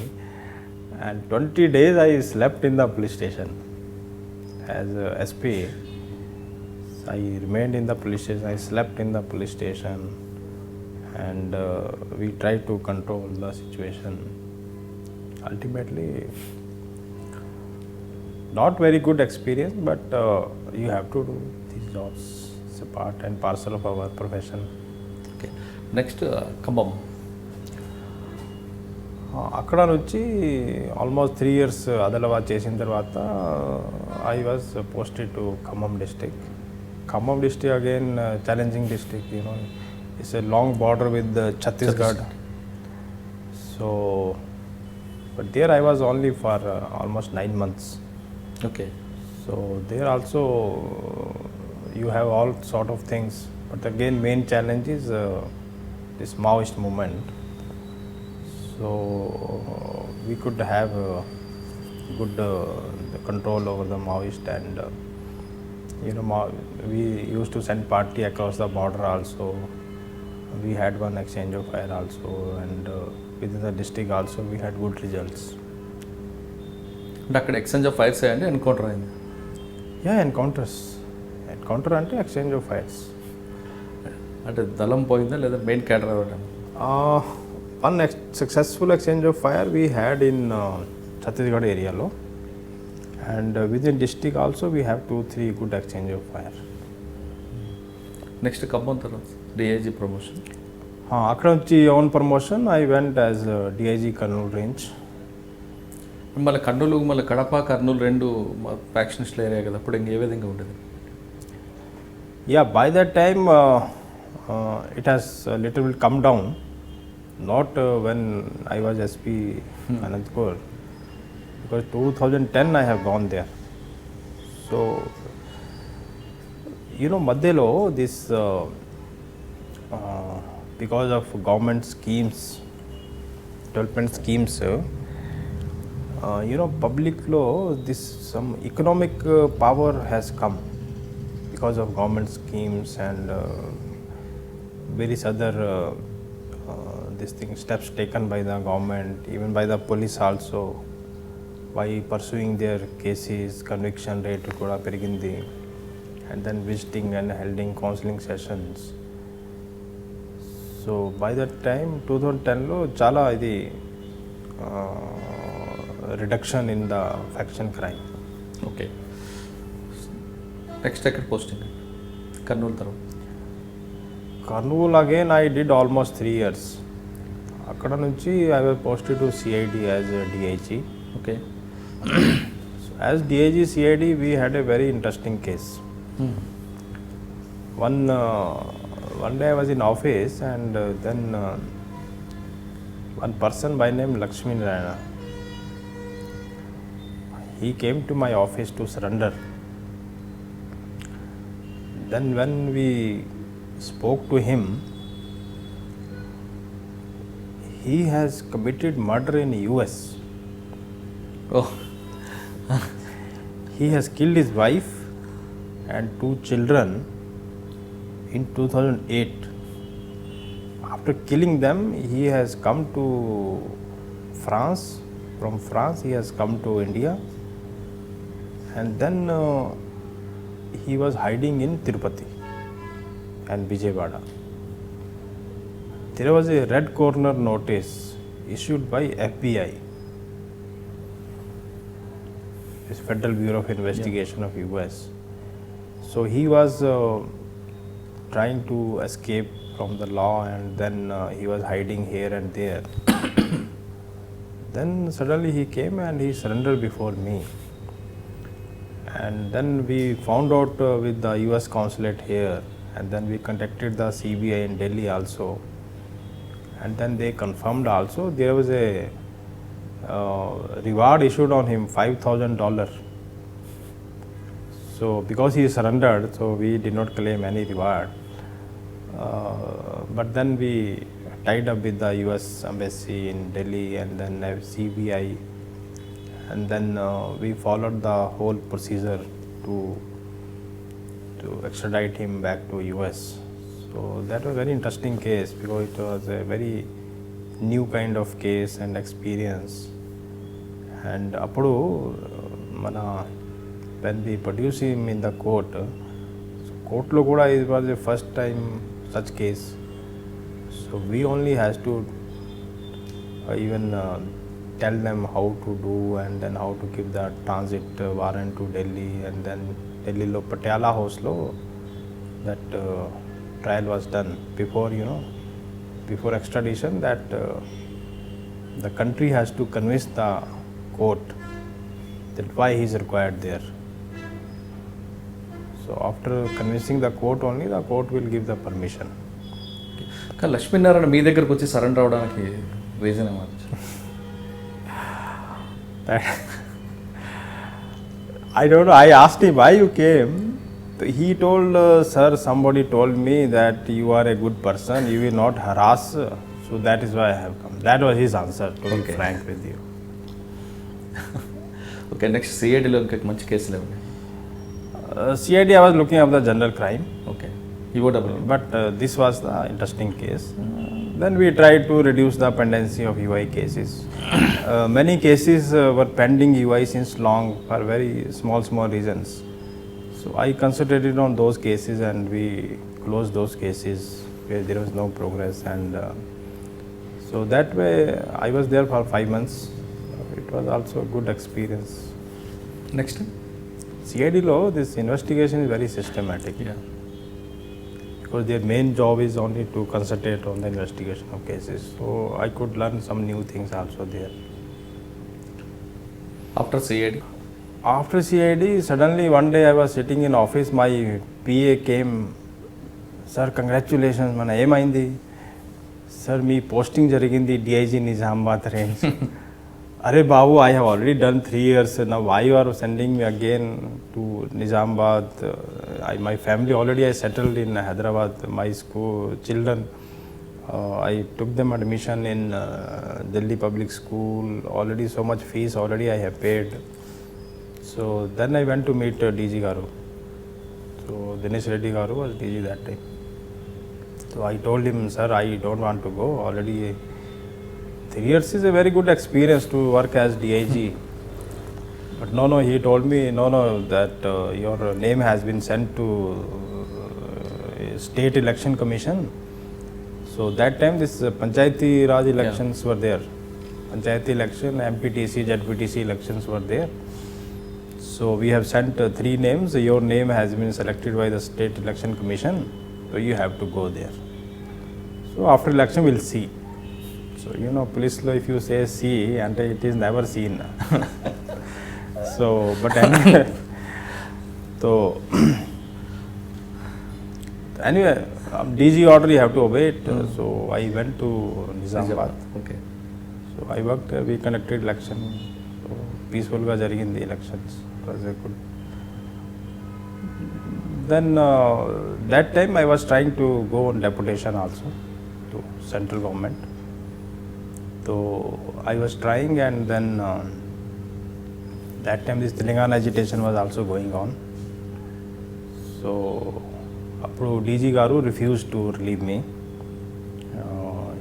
and 20 days I slept in the police station as SP. I remained in the police station, I slept in the police station, and we tried to control the situation. Ultimately Not very good experience, but you have to do these jobs. It's a part and parcel of our profession. Okay next Khammam. అక్కడ నుంచి almost 3 years ఆదిలాబాద్ చేసిన తర్వాత I was posted to Khammam district. Khammam district again challenging district, you know, it's a long border with Chhattisgarh. So but there I was only for almost 9 months. Okay So there also you have all sort of things, but again main challenge is this Maoist movement. So we could have good control over the Maoist, and you know, we used to send party across the border also. We had one exchange of fire also, and within the district also we had good results. అంటే అక్కడ exchange of fires అయ్యండి, encounter అయింది. Yeah, encounters. Encounter అంటే exchange of fires. అంటే దళం పోయిందా లేదా main cadre అవ్వడం? One successful exchange of fire we had in Chhattisgarh area lo, and within district also we have 2-3 good exchange of fire. Next Khammam తర్వాత DIG promotion. అక్కడ నుంచి own promotion I went as DIG Kurnool range. మళ్ళీ కర్నూలు, మళ్ళీ కడప, కర్నూలు రెండు ఫ్యాక్షనిస్ట్ల area కదా, అప్పుడు ఏ విధంగా ఉండేది? Yeah, by that time it has a little bit come down. Not when I was SP Anantapur, because 2010 I have gone there. So you know, Madhelo, this because of government schemes, development schemes, you know, public law, this some economic power has come because of government schemes and various other this thing steps taken by the government, even by the police also, by pursuing their cases, conviction rate kuda perigindi, and then visiting and holding counseling sessions. So by that time 2010 lo chala idi reduction in the faction crime. Okay next ఎక్కడ posting? Kurnool తర్వాత Kurnool again I did almost 3 years. అక్కడ నుంచి I was posted to CID as a DIG. Okay. So as DIG CID we had a very interesting case. One day I was in office, and then one person by name Lakshmi Narayana, he came to my office to surrender. Then when we spoke to him, he has committed murder in US. Oh He has killed his wife and 2 children in 2008. After killing them, he has come to France. From France, he has come to India, and then he was hiding in Tirupati and Vijayawada. There was a red corner notice issued by FBI, this Federal Bureau of Investigation of US. So he was trying to escape from the law, and then he was hiding here and there. Then suddenly he came and he surrendered before me. And then we found out with the US consulate here, and then we contacted the CBI in Delhi also, and then they confirmed also there was a reward issued on him, $5,000. So because he surrendered, so we did not claim any reward. But then we tied up with the US embassy in Delhi, and then CBI, and then we followed the whole procedure to extradite him back to US. So that was a very interesting case, because it was a very new kind of case and experience. And appudu mana when we produce him in the court, so court lo kuda it was the first time such case. So we only has to even tell them how to do and then how to give the transit warrant to Delhi, and then Delhi lo Patiala House lo that trial was done before, before extradition, that the country has to convince the court that why he is required there. So after convincing the court only, the court will give the permission. కానీ లక్ష్మీనారాయణ మీ దగ్గరకు వచ్చి surrender అవడానికి reason ఏమో I don't know. I asked him why you came. He told, sir, somebody told me that you are a good person, you will not harass, so that is why I have come. That was his answer, to be frank with you. Okay next సిఐడిలో ఇంకా మంచి కేసులు ఏమి CID, I was looking up the general crime, okay EOW but this was the interesting case. Then we tried to reduce the pendency of UI cases. Many cases were pending UI since long for very small reasons. So I concentrated on those cases and we closed those cases where there was no progress, and so that way I was there for 5 months. It was also a good experience. Next CID law, this investigation is very systematic. Yeah Because their main job is only to concentrate on the investigation of cases. So I could learn some new things also there. After CID After CID, suddenly one day I was sitting in office, my PA came, sir, congratulations, mana emaindi? Sir, me posting jarigindi DIG Nizamabad range. Arey Babu, I have already done 3 years, now why you are sending me again to Nizamabad? My family already I settled in Hyderabad, my school, children, I took them admission in Delhi public school, already so much fees already I have paid. So then I went to meet DG Garu. So Dinesh Reddy Garu was DG that time. So I told him, sir, I don't want to go, already 3 years is a very good experience to work as DIG. But no, he told me, no, that your name has been sent to State Election Commission. So that time this Panchayati Raj elections were there. Panchayati election, MPTC, ZPTC elections were there. So we have sent 3 names. Your name has been selected by the State Election Commission. So you have to go there. So after election we'll see. So police law, if you say see, and it is never seen. So but anyway, so anyway, DG order you have to obey it. So I went to Nizamabad. Okay So I worked there. We conducted election. So peaceful ga jarigindi elections. It was a good. Then that time I was trying to go on deputation also to central government. So I was trying, and then that time this Telangana agitation was also going on. So DG Garu refused to relieve me.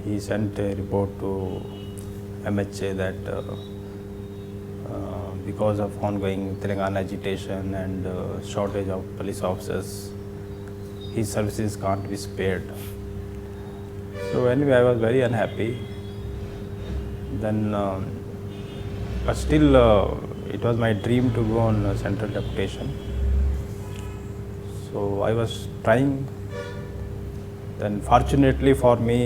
He sent a report to MHA that because of ongoing Telangana agitation and shortage of police officers, his services can't be spared. So anyway, I was very unhappy. Then, but still, it was my dream to go on central deputation. So I was trying. Then fortunately for me,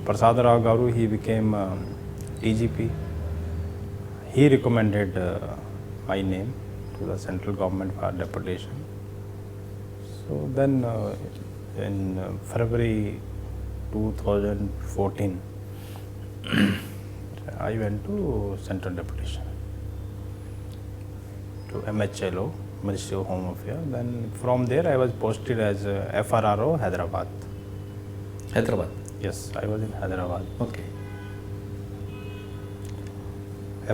Prasad Rao Garu, he became DGP. He recommended my name to the central government for deputation. So then in February 2014, I went to central deputation to MHLO, Ministry of Home Affairs. Then from there I was posted as FRRO Hyderabad. Hyderabad Yes, I was in Hyderabad. Okay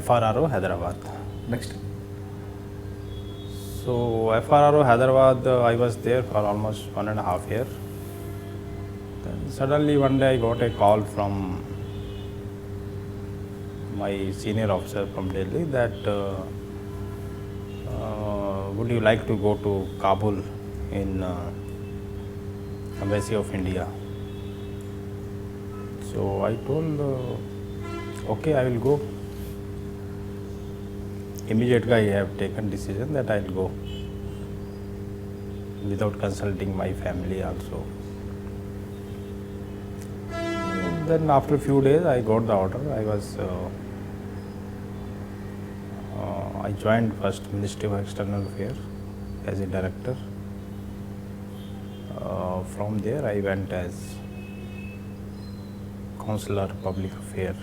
FRRO Hyderabad. Next So FRRO Hyderabad, I was there for almost 1.5 years. Then suddenly one day I got a call from my senior officer from Delhi that would you like to go to Kabul in Embassy of India. So I told okay, I will go. Immediately I have taken decision that I will go without consulting my family also. Then after a few days I got the order. I joined first Ministry of External Affairs as a director. From there I went as Consular Public Affairs,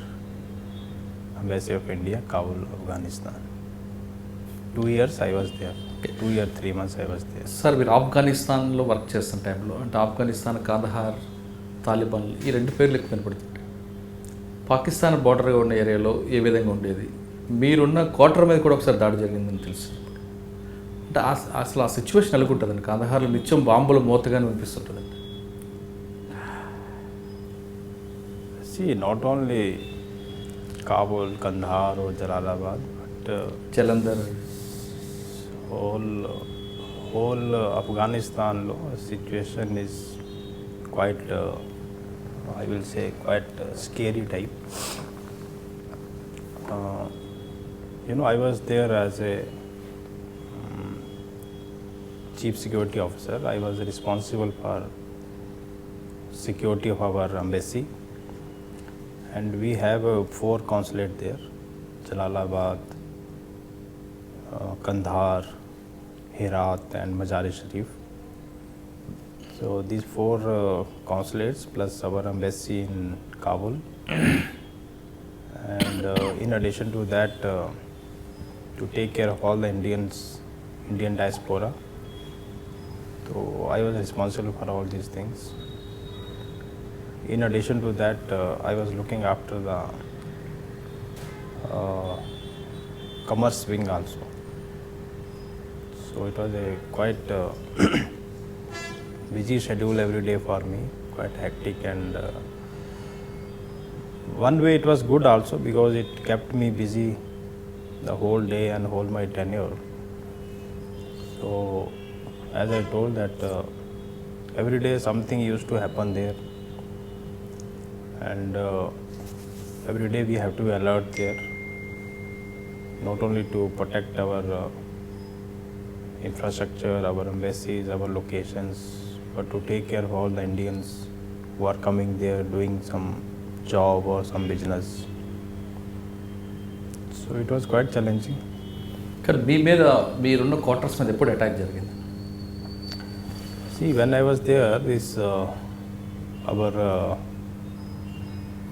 Embassy of India, Kabul, Afghanistan. 2 years I was there. 2 years, 3 months I was there. Sir మీరు ఆఫ్ఘనిస్తాన్లో work చేస్తున్న టైంలో అంటే Afghanistan Kandahar Taliban ఈ రెండు పేర్లు ఎక్కువ కనపడుతుంటాయి. పాకిస్తాన్ బార్డర్గా ఉన్న ఏరియాలో ఏ విధంగా ఉండేది, మీరున్న క్వార్టర్ మీద కూడా ఒకసారి దాడి జరిగిందని తెలుసు. అంటే అసలు ఆ సిచ్యువేషన్ ఎలాగుంటుందండి? కాందహార్లో నిత్యం బాంబులు మోతగానే వినిపిస్తుంటుందండి. See, not only Kabul, Kandahar or Jalalabad, but Jalandhar whole Afghanistan situation is quite, I will say, quite scary type. I was there as a chief security officer. I was responsible for security of our embassy, and we have 4 consulate there: Jalalabad, Kandahar, Herat and Mazar-e-Sharif. So these 4 consulates plus our embassy in Kabul, and in addition to that, to take care of all the Indian diaspora. So I was responsible for all these things. In addition to that, I was looking after the commerce wing also. So it was a quite busy schedule every day for me, quite hectic, and one way it was good also because it kept me busy the whole day and whole my tenure. So as I told that every day something used to happen there, and every day we have to be alert there, not only to protect our infrastructure, our embassies, our locations, but to take care of all the Indians who are coming there doing some job or some business. So it was quite challenging. కానీ మీ మీద మీరున్న quarters మీద ఎప్పుడు attack జరిగింది? See, when I was there, this our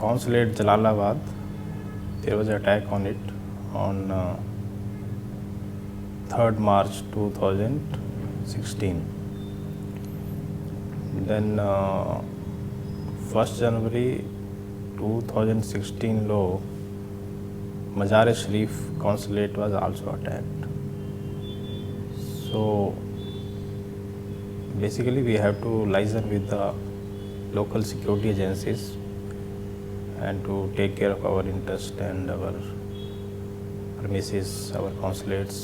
consulate Jalalabad, there was an attack on it on 3rd March 2016. Then 1st January 2016 lo Mazar-e-Sharif consulate was also attacked. So basically we have to liaison with the local security agencies and to take care of our interest and our premises, our consulates.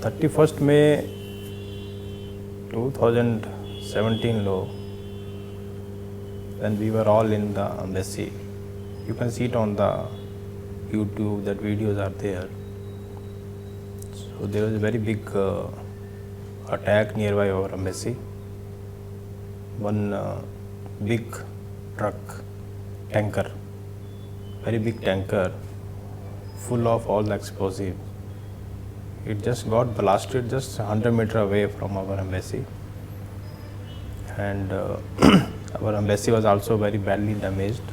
31st May 2017 lo, when we were all in the embassy, you can see it on the YouTube, that videos are there. So there was a very big attack nearby our embassy. One big truck, tanker, very big tanker, full of all the explosive. It just got blasted just 100 meters away from our embassy, and our embassy was also very badly damaged,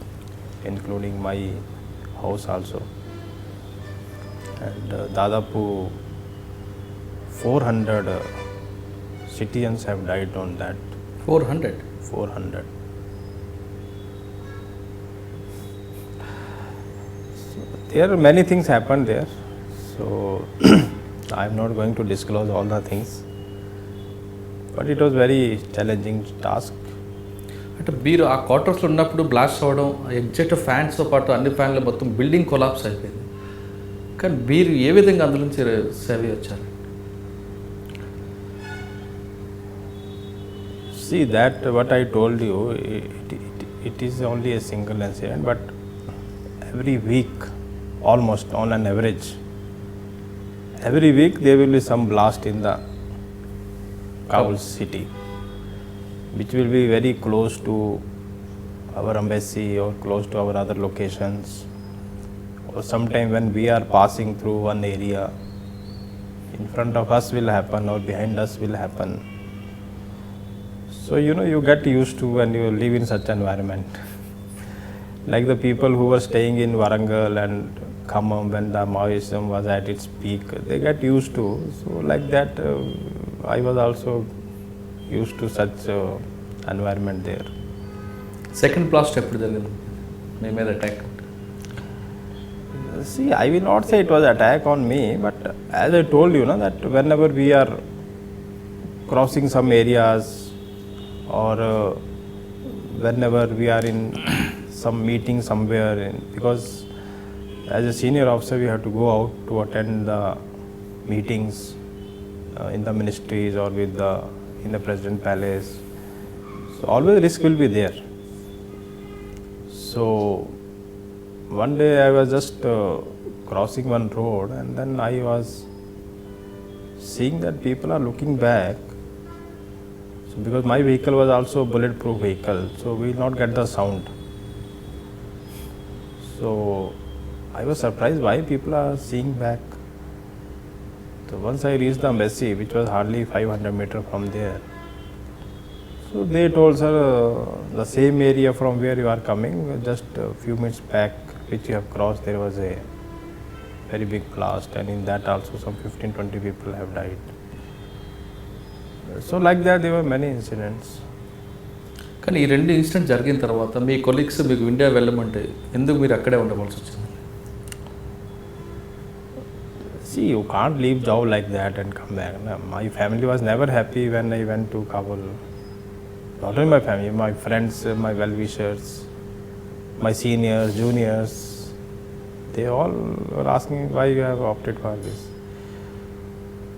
including my house also. And Dadapu 400 citizens have died on that. 400? 400. So there are many things happened there. So I am not going to disclose all the things, but it was very challenging task. అంటే మీరు ఆ క్వార్టర్స్లో ఉన్నప్పుడు blast అవ్వడం, exact ఫ్యాన్స్తో పాటు అన్ని ఫ్యాన్లు మొత్తం బిల్డింగ్ కొలాప్స్ అయిపోయింది. కానీ మీరు ఏ విధంగా అందులో నుంచి సేవ్ వచ్చారు? See, that what I told you, it is only a single incident, but every week, almost on an average, every week there will be some blast in the Kabul city, which will be very close to our embassy or close to our other locations. Or sometime when we are passing through one area, in front of us will happen or behind us will happen. So you get used to when you live in such environment. Like the people who were staying in Warangal and Khammam when the Maoism was at its peak, they get used to. So like that, I was also used to such environment there. Second blast ఎప్పుడు జరిగింది మీ మీద attack? See, I will not say it was attack on me, but as I told you, that whenever we are crossing some areas or whenever we are in some meeting somewhere, because as a senior officer we have to go out to attend the meetings in the ministries or in the President Palace. So always risk will be there. So one day I was just crossing one road and then I was seeing that people are looking back. So because my vehicle was also a bulletproof vehicle, so we will not get the sound. So I was surprised why people are seeing back. So once I reached the embassy, which was hardly 500 meters from there, so they told, sir, the same area from where you are coming, just a few minutes back, which you have crossed, there was a very big blast, and in that also some 15-20 people have died. So like that, there were many incidents. కానీ ఈ రెండు incident జరిగిన తర్వాత మీ colleagues మీకు India వెళ్ళమంటే ఎందుకు మీరు అక్కడే ఉండవలసి వచ్చింది? See, you can't leave job like that and come back. No? My family was never happy when I went to Kabul. Not only my family, my friends, my well-wishers, my seniors, juniors, they all were asking why you have opted for this.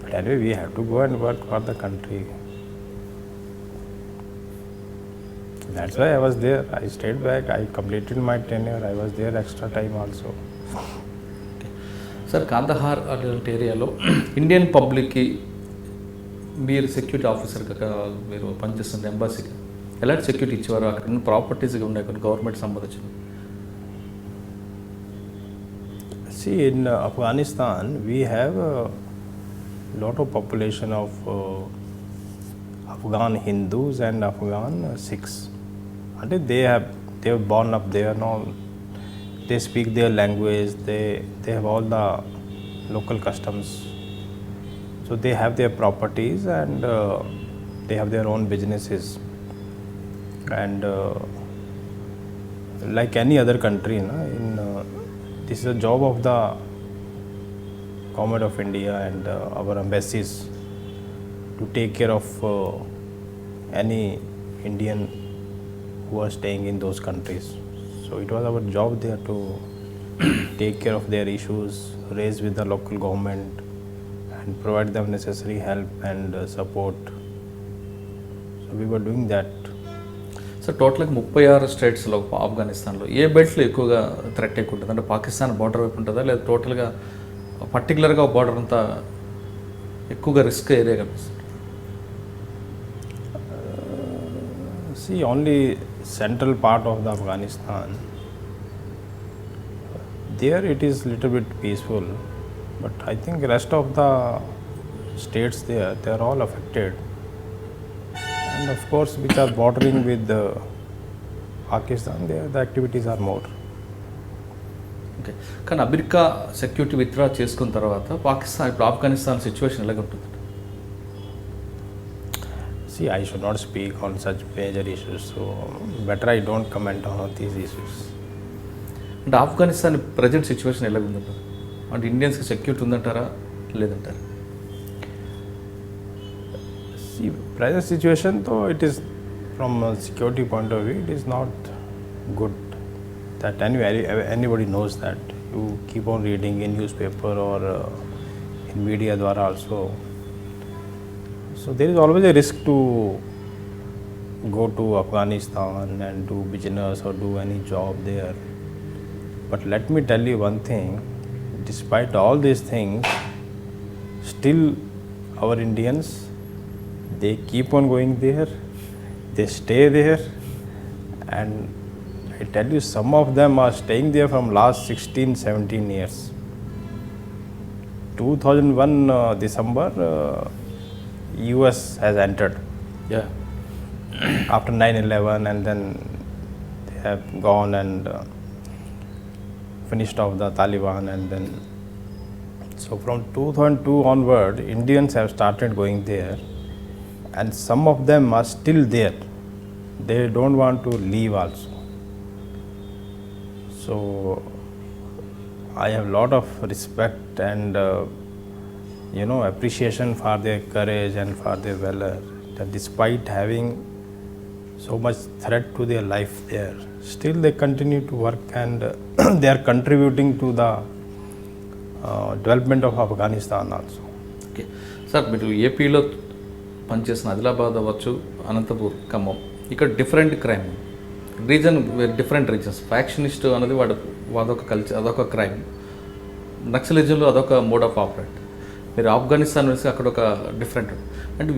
But anyway, we have to go and work for the country. That's why I was there. I stayed back, I completed my tenure, I was there extra time also. Sir, Kandahar అలాంటి ఏరియాలో Indian పబ్లిక్కి మీరు security ఆఫీసర్గా మీరు పనిచేస్తున్న ఎంబాసీకి ఎలాంటి security ఇచ్చేవారు? అక్కడ ఉన్న ప్రాపర్టీస్గా ఉన్నాయి కొన్ని గవర్నమెంట్ సంబంధించిన. See, in Afghanistan, we have a lot of population of Afghan Hindus and Afghan Sikhs. And they are born up there now. They speak their language. They have all the local customs. So they have their properties and they have their own businesses. And like any other country, this is a job of the Government of India and our embassies to take care of any Indian who are staying in those countries. So it was our job there to take care of their issues, raise with the local government and provide them necessary help and support. So we were doing that. Sir, టోటల్గా 36 స్టేట్స్లో ఆఫ్ఘనిస్తాన్లో ఏ బెల్ట్లో ఎక్కువగా threat ఎక్కువ ఉంటుంది? అంటే Pakistan border వైపు ఉంటుందా, లేదా టోటల్గా పర్టికులర్గా బార్డర్ అంతా ఎక్కువగా రిస్క్ ఏరియా కనిపిస్తుంది? See, only central part of the Afghanistan, there it is little bit peaceful, but I think rest of the states there, they are all affected. And of course, which are bordering with Pakistan, there the activities are more. Okay, కానీ America security withdraw చేసుకున్న తర్వాత పాకిస్తాన్ ఇప్పుడు Afghanistan situation ఎలాగ ఉంటుంది? See, I should not speak on such major issues, so better I don't comment on these issues. అంటే Afghanistan present situation ఎలాగ ఉందంటారు? అంటే ఇండియన్స్కి సెక్యూరిటీ ఉందంటారా లేదంటారా? See, present situation, though it is from a security point of view, it is not good. That anybody knows that. You keep on reading in newspaper or in media dwara also. So there is always a risk to go to Afghanistan and do business or do any job there. But let me tell you one thing, despite all these things, still our Indians, they keep on going there, they stay there, and I tell you, some of them are staying there from last 16, 17 years. 2001 December, US has entered Yeah. after 9/11, and then they have gone and finished off the Taliban, and then so from 2002 onward, Indians have started going there, and some of them are still there. They don't want to leave also. So I have lot of respect and appreciation for their courage and for their valor, that despite having so much threat to their life there, still they continue to work, and they are contributing to the development of Afghanistan also. Okay sir, మీరు ఏపీలో పనిచేసిన ఆదిలాబాద్ అవ్వచ్చు, అనంతపూర్, ఖమ్మం, ఇక్కడ different crime reason, different reasons. Factionist అనేది అదొక culture, అదొక crime. నక్సలిజంలో అదొక mode of operate. మీరు ఆఫ్ఘనిస్తాన్ నుంచి అక్కడ ఒక డిఫరెంట్. అంటే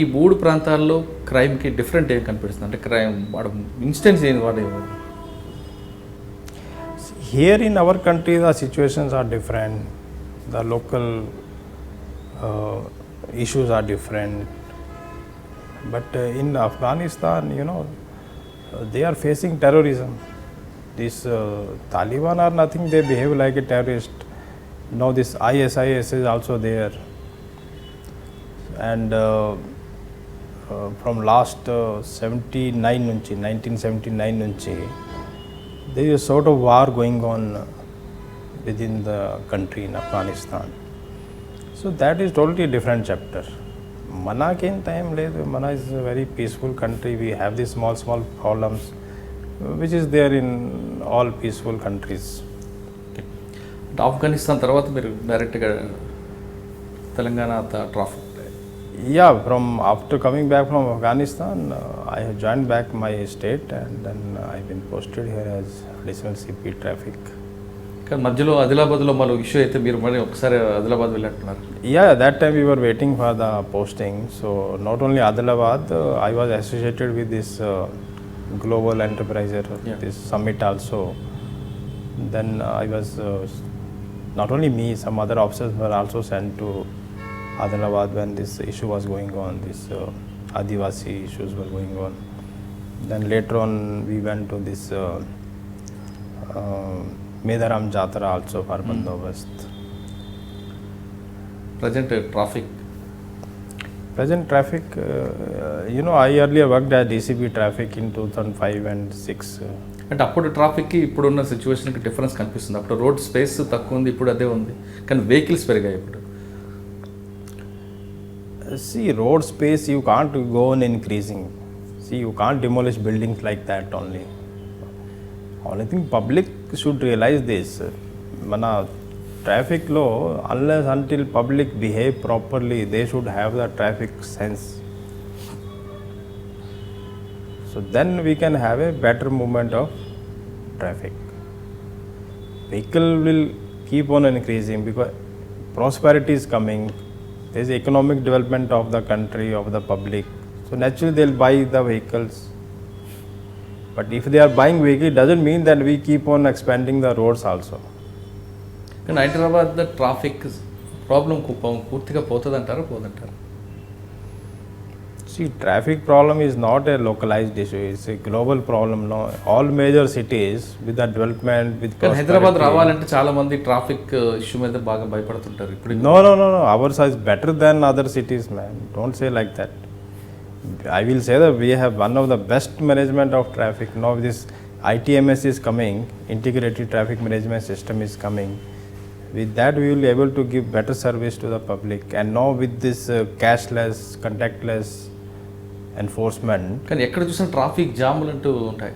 ఈ మూడు ప్రాంతాల్లో క్రైమ్కి డిఫరెంట్ ఏం కనిపిస్తుంది? అంటే క్రైమ్ వాడు ఇన్స్టెన్స్ ఏంది వాడు? Here in our country, the situations are different. The local issues are different. But in Afghanistan, they are facing terrorism. This Taliban are nothing, they behave like a terrorist. Now this ISIS is also there. And from last 1979 nunchi, there is a sort of war going on within the country in Afghanistan. So that is totally different chapter. Mana kin time ledu. Mana is a very peaceful country. We have these small problems, which is there in all peaceful countries. అంటే ఆఫ్ఘనిస్తాన్ తర్వాత మీరు డైరెక్ట్గా Telangana traffic. Yeah, from after coming back from Afghanistan, I have joined back my state, and then I've been posted here as additional CP traffic. కానీ మధ్యలో ఆదిలాబాద్లో మరో issue అయితే మీరు మరి ఒకసారి Adilabad వెళ్ళట్టున్నారు. Yeah, that time we were waiting for the posting. So not only Adilabad, I was associated with this global enterpriser, this summit also. Then I was, not only me, some other officers were also sent to Adilabad when this issue was going on, this Adivasi issues were going on. Then later on we went to this Medaram Jatra also for bandobast. Present traffic I earlier worked at DCP traffic in 2005 and 6. అంటే అప్పుడు ట్రాఫిక్కి ఇప్పుడున్న సిచ్యువేషన్కి difference కనిపిస్తుంది. అప్పుడు road space తక్కువ ఉంది, ఇప్పుడు అదే ఉంది, కానీ వెహికల్స్ పెరిగాయి ఇప్పుడు. See, road space you can't go on increasing. See, you can't demolish buildings like that only. Only thing public should realize this. Mana traffic law, unless until public behave properly, they should have the traffic sense. So then we can have a better movement of traffic. Vehicle will keep on increasing because prosperity is coming. There is economic development of the country, of the public. So naturally they will buy the vehicles. But if they are buying vehicle, it doesn't mean that we keep on expanding the roads also. కానీ Hyderabad traffic problem పూర్తిగా పోతుందంటారా పోదంటారా? See, traffic problem is not a localized issue. It's a global problem now. All major cities with the development, with కానీ హైదరాబాద్ రావాలంటే చాలా మంది traffic issue మీద బాగా భయపడుతుంటారు ఇప్పుడు. No. Ours is better than other cities, man. Don't say like that. I will say that we have one of the best management of traffic. Now this ITMS is coming, integrated traffic management system is coming. With that we will be able to give better service to the public. And now with this cashless, contactless enforcement. కానీ ఎక్కడ చూసినా traffic జాములు అంటూ ఉంటాయి.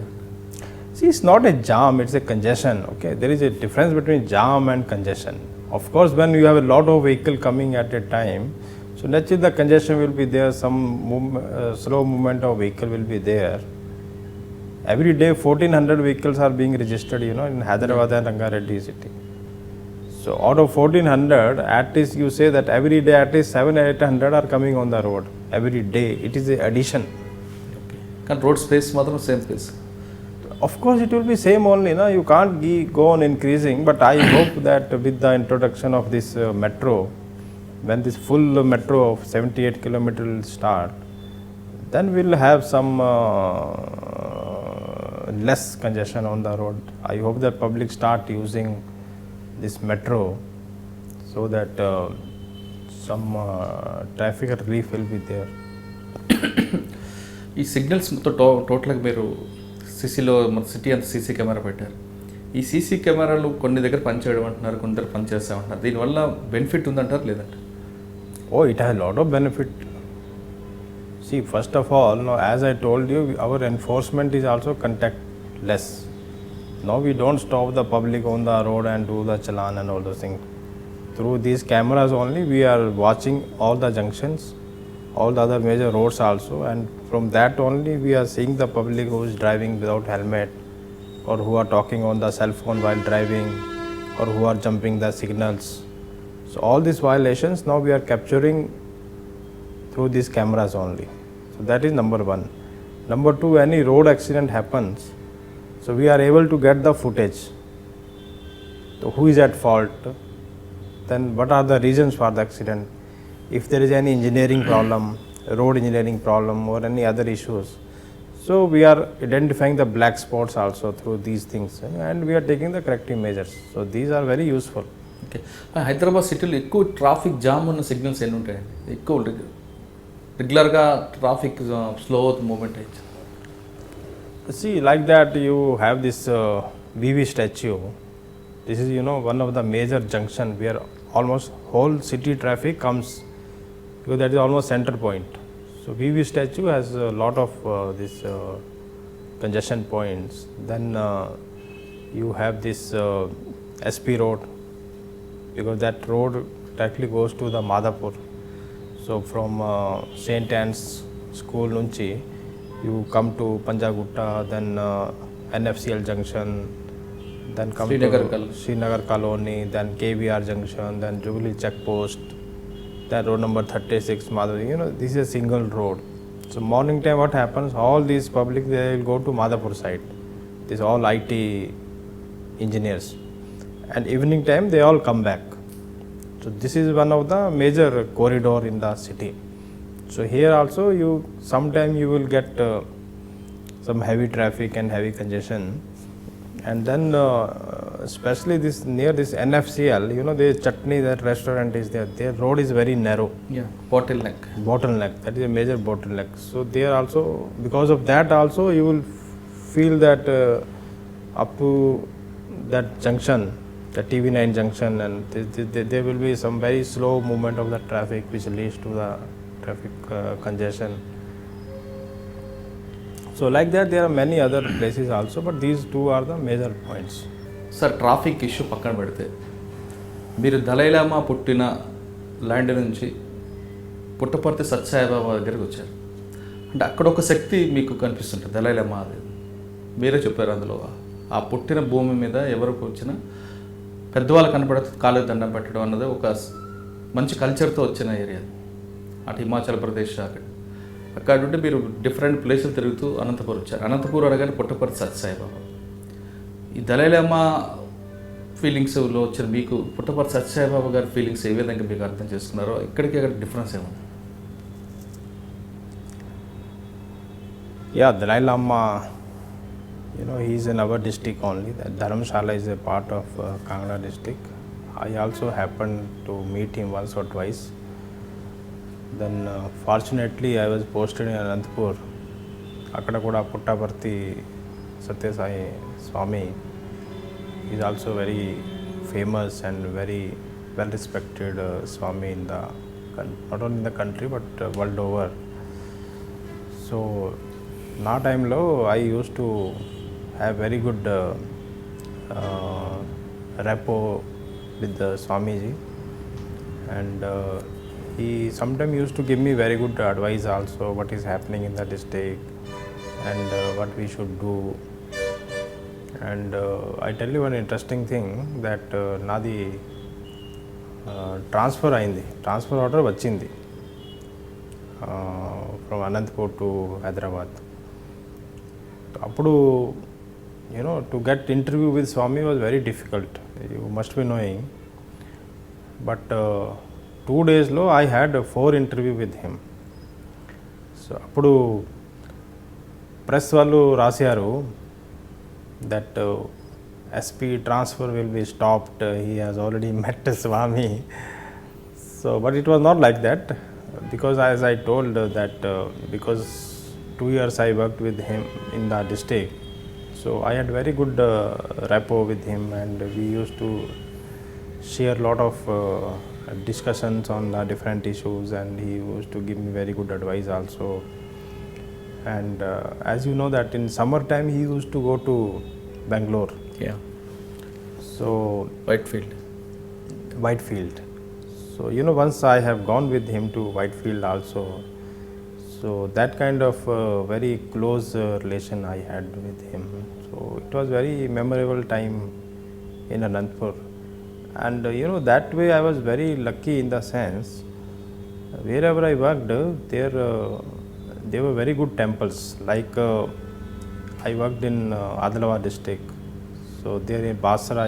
See, it's not a jam, it's a congestion. Okay, there is a difference between jam and congestion. Of course, when you have a lot of vehicle coming at a time, so naturally the congestion will be there, some slow movement of vehicle will be there. Every day 1400 vehicles are being registered, you know, in Hyderabad and Rangareddy city. So out of 1400, at least you say that every day at least 700-800 are coming on the road. Every day, it is a addition. కానీ road space మాత్రం same space. Of course, it will be same only, no? You can't go on increasing. But I hope that with the introduction of this metro, when this full metro of 78 kilometers will start, then we'll have some less congestion on the road. I hope that public start using this metro so that some traffic relief will be there. ఈ signals మొత్తం టోటల్గా మీరు సిసిలో మన city అంతా CC camera పెట్టారు. ఈ CC కెమెరాలు కొన్ని దగ్గర పనిచేయడం అంటున్నారు, కొన్ని దగ్గర పనిచేస్తామంటున్నారు. దీనివల్ల బెనిఫిట్ ఉందంటారు లేదంటే? Oh, it has a lot of benefit. See, first of all, now, as I told you, our enforcement is also contactless. Now we don't stop the public on the road and do the challan and all those things. Through these cameras only, we are watching all the junctions, all the other major roads also, and from that only we are seeing the public who is driving without helmet, or who are talking on the cell phone while driving, or who are jumping the signals. So all these violations now we are capturing through these cameras only. So that is number one. Number two, any road accident happens, so we are able to get the footage. So who is at fault? Then what are the reasons for the accident? If there is any engineering problem, road engineering problem, or any other issues, so we are identifying the black spots also through these things, and we are taking the corrective measures. So these are very useful. Okay. Hyderabad సిటీలో ఎక్కువ traffic jam ఉన్న signals ఎన్ని ఉంటాయండి? ఎక్కువ రెగ్యులర్గా traffic slow moment అయ్యింది. See, like that you have this VV statue. This is, you know, one of the major junction where almost whole city traffic comes, because that is almost center point. So VV statue has a lot of this congestion points. Then you have this SP road, because that road directly goes to the Madhapur. So from St. Anne's School nunchi, you come to Panjagutta, then NFCL junction, then come to Srinagar Colony, then KVR junction, then Jubilee checkpost, then road number 36 Madhapur. You know, this is a single road. So morning time what happens, all these public, they will go to Madhapur side. This all IT engineers, and evening time they all come back. So this is one of the major corridor in the city. So here also sometime you will get some heavy traffic and heavy congestion, and then especially this near this NFCL, you know, the Chutney, that restaurant is there. Their road is very narrow. Yeah, bottleneck. That is a major bottleneck. So there also, because of that also, you will feel that up to that junction, the TV9 junction, and there will be some very slow movement of the traffic, which leads to the traffic congestion. So like that, there are many other places also, but these two are the major points. Sir, traffic issue పక్కన పెడితే మీరు Dalai Lama పుట్టిన land నుంచి పుట్టపర్తి సత్యసాయిబాబా దగ్గరికి వచ్చారు. అంటే అక్కడ ఒక శక్తి మీకు కనిపిస్తుంటుంది, దలైలామా. అది మీరే చెప్పారు అందులో. ఆ పుట్టిన భూమి మీద ఎవరికి వచ్చినా పెద్దవాళ్ళు కనపడితే కాలు దండం పెట్టడం అన్నది ఒక మంచి కల్చర్తో వచ్చిన ఏరియా. అటు హిమాచల్ ప్రదేశ్ అక్కడ నుండి మీరు డిఫరెంట్ ప్లేసులు తిరుగుతూ అనంతపురం వచ్చారు. అనంతపురం అనగానే పుట్టపర్తి సత్యసాయిబాబా. ఈ దలైలామా ఫీలింగ్స్లో వచ్చిన మీకు పుట్టపర్తి సత్యసాయిబాబా గారి ఫీలింగ్స్ ఏ విధంగా మీకు అర్థం చేసుకున్నారో, ఇక్కడికి అక్కడ డిఫరెన్స్ ఏముంది? Yeah, Dalai Lama, you know, he is in our district only. That Dharamshala is a part of Kangra district. I also happened to meet him once or twice. Then fortunately I was posted in Anantapur. Akkada kuda Puttaparthi Satya Sai Swami is also very famous and very well respected Swami in the not only in the country but world over. So నా టైంలో I used to have very good rapport with the Swamiji, and he sometimes used to give me very good advice also, what is happening in the district, and what we should do. And I tell you one interesting thing that నాది transfer అయింది, transfer order వచ్చింది from Anantapur to Hyderabad. అప్పుడు to get interview with Swami was very difficult, you must be knowing. But 2 days లో I had 4 interview with him. So అప్పుడు press వాళ్ళు రాశారు that SP transfer will be stopped, he has already met Swami. So but it was not like that, because as I told that because 2 years I worked with him in the district, so I had very good rapport with him, and we used to share a lot of discussions on different issues, and he used to give me very good advice also. And as you know that in summertime he used to go to Bangalore. Yeah. So Whitefield. So once I have gone with him to Whitefield also, so that kind of very close relation I had with him. So it was very memorable time in Anantapur. And that way I was very lucky in the sense, wherever I worked there were very good temples. Like I worked in Adilabad district, so there in Basra,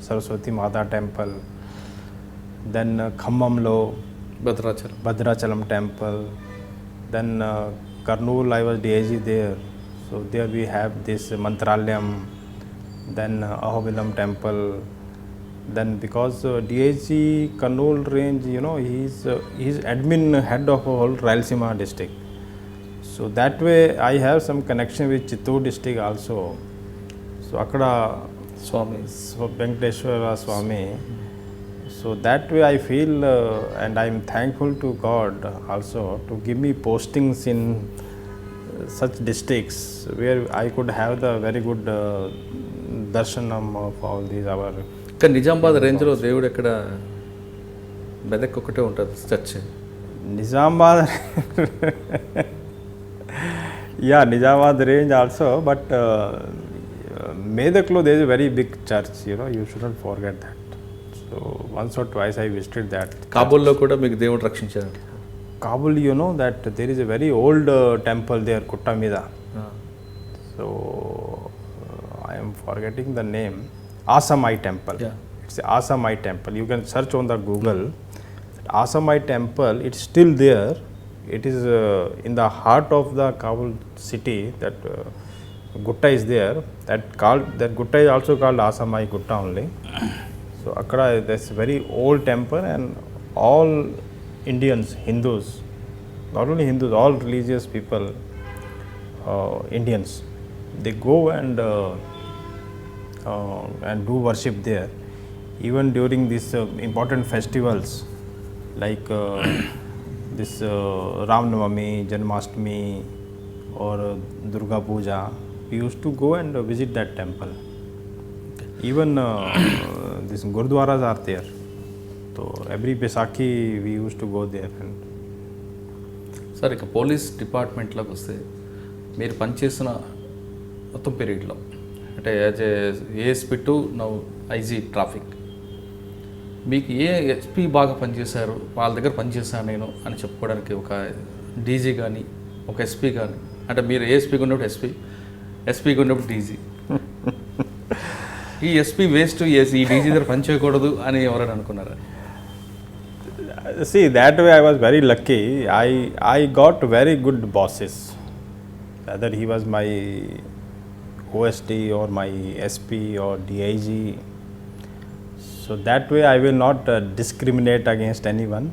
Saraswati Mata temple, then Khammamlo Bhadrachalam temple, then Kurnool I was DIG there, so there we have this Mantralayam, then Ahobilam temple. Then because DIG Kurnool range, he's admin head of a whole Rayalaseema district. So that way I have some connection with Chittoor district also. So akkada Swami. Venkateshwara Swami. So that way I feel and I am thankful to God also to give me postings in such districts where I could have the very good darshanam of all these our. కానీ నిజామాబాద్ రేంజ్లో దేవుడు ఎక్కడ మెదక్ ఒకటే ఉంటుంది church. Nizamabad yeah, Nizamabad range also, but Medaklo there is a very big church, you shouldn't forget that. So once or twice I visited that. కాబూల్లో కూడా మీకు దేవుడు రక్షించారు. Kabul, that there is a very old temple there, Kutta Mida. So I am forgetting the name. Asamai temple. Yeah. It's the Asamai temple. You can search on the Google. Asamai temple, it's still there. It is in the heart of the Kabul city. That Gutta is there. That Gutta is also called Asamai Gutta only. So akkada that's very old temple, and all Indians, Hindus, not only Hindus, all religious people, Indians, they go and do worship there. Even during these important festivals like this Ram Navami, Janmashtami or Durga Puja, we used to go and visit that temple. Even these Gurdwaras are there. So every Baisakhi we used to go there. And sir ఇక police డిపార్ట్మెంట్లోకి వస్తే మీరు పనిచేసిన మొత్తం పీరియడ్లో అంటే as ASP to now IG traffic, మీకు A SP బాగా పనిచేశారు, వాళ్ళ దగ్గర పనిచేశాను నేను అని చెప్పుకోవడానికి ఒక డీజీ కానీ ఒక ఎస్పీ కానీ, అంటే మీరు ఏఎస్పీగా ఉన్నప్పుడు ఎస్పీగా ఉన్నప్పుడు డీజీ, ఈ ఎస్పీ వేస్ట్ ఈ డీజీ దగ్గర పనిచేయకూడదు అని ఎవరైనా అనుకున్నారా? See, that way I was very lucky. I got very good bosses, whether he was my OSD or my SP or DIG. So that way I will not discriminate against anyone.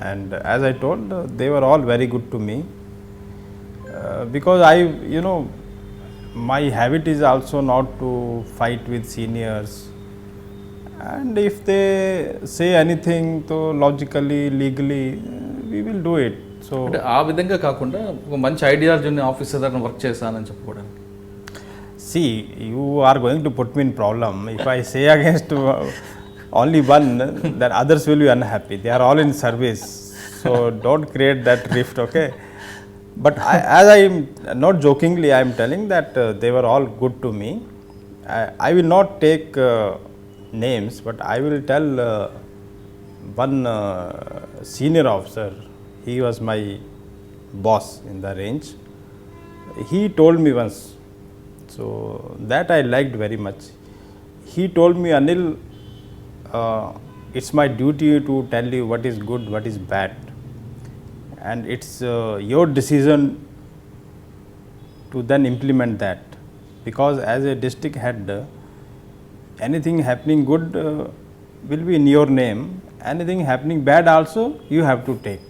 And as I told, they were all very good to me because my habit is also not to fight with seniors. And if they say anything, so logically, legally, we will do it. So అంటే ఆ విధంగా కాకుండా ఒక మంచి ఐడియాలజీని officer దగ్గర work చేశానని చెప్పుకోవడానికి. See, you are going to put me in problem. If I say against only one, then others will be unhappy. They are all in service. So don't create that rift, okay? But as I am not jokingly, I am telling that they were all good to me. I will not take names, but I will tell one senior officer. He was my boss in the range. He told me once, so that I liked very much. He told me, Anil, it's my duty to tell you what is good, what is bad, and it's your decision to then implement that, because as a district head, anything happening good will be in your name, anything happening bad also you have to take.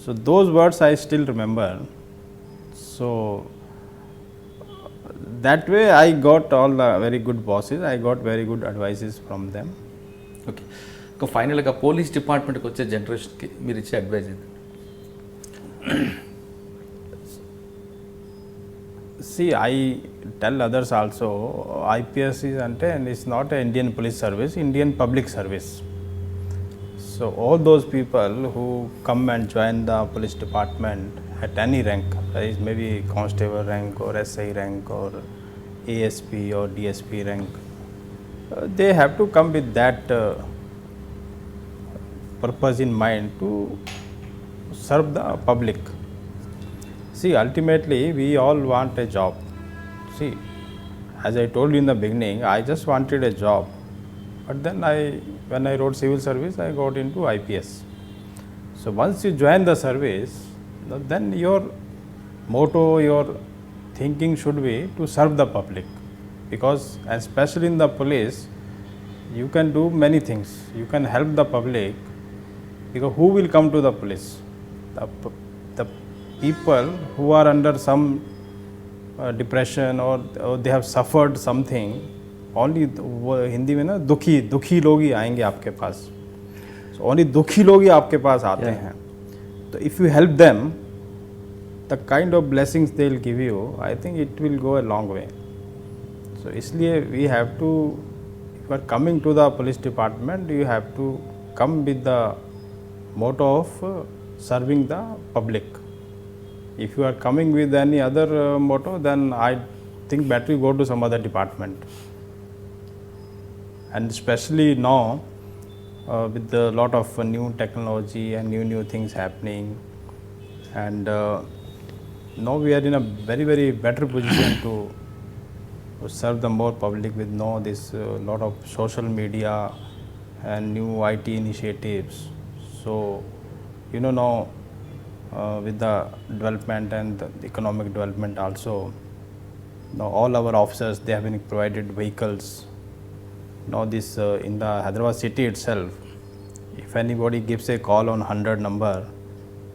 So those words I still remember. So that way I got all the very good bosses, I got very good advices from them. Okay, ఇంకా ఫైనల్గా police డిపార్ట్మెంట్కి వచ్చే జనరేషన్కి మీరు ఇచ్చే advise ఏంటి? See, I tell others also, IPS is ante, and it's not an Indian police service, Indian public service. So all those people who come and join the police department at any rank, that is maybe constable rank or SI rank or ASP or DSP rank, they have to come with that purpose in mind to serve the public. See, ultimately we all want a job. See, as I told you in the beginning, I just wanted a job, but then when I wrote civil service, I got into IPS. So once you join the service, then your motto, your thinking should be to serve the public, because especially in the police, you can do many things. You can help the public, because who will come to the police? The people who are under some depression or they have suffered something, only Hindi में ना दुखी लोग ही आएंगे आपके पास. So only दुखी लोग ही आपके पास आते हैं. So if you help them, the kind of blessings they will give you, I think it will go a long way. So इसलिए we have to, if you are coming to the police department, you have to come with the motto of serving the public. If you are coming with any other motto, then I think better you go to some other department. And especially now, with a lot of new technology and new things happening, and now we are in a very better position to serve the more public with this lot of social media and new IT initiatives. So now with the development and the economic development also, now all our officers, they have been provided vehicles. Now this in the Hyderabad city itself, if anybody gives a call on 100 number,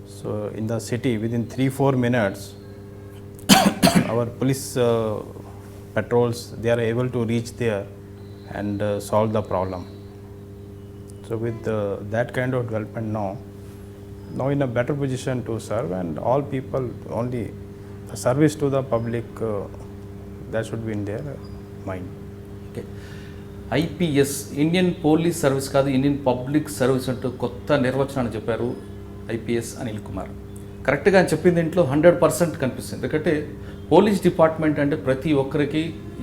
so in the city within 3-4 minutes our police patrols, they are able to reach there and solve the problem. So with that kind of development now in a better position to serve, and all people, only the service to the public, that should be in their mind. Okay, IPS Indian police service కాదు, Indian public service అంటూ కొత్త నిర్వచనాన్ని చెప్పారు IPS Anil Kumar. కరెక్ట్గా ఆయన చెప్పింది ఇంట్లో 100% కనిపిస్తుంది. ఎందుకంటే పోలీస్ డిపార్ట్మెంట్ అంటే ప్రతి ఒక్కరికి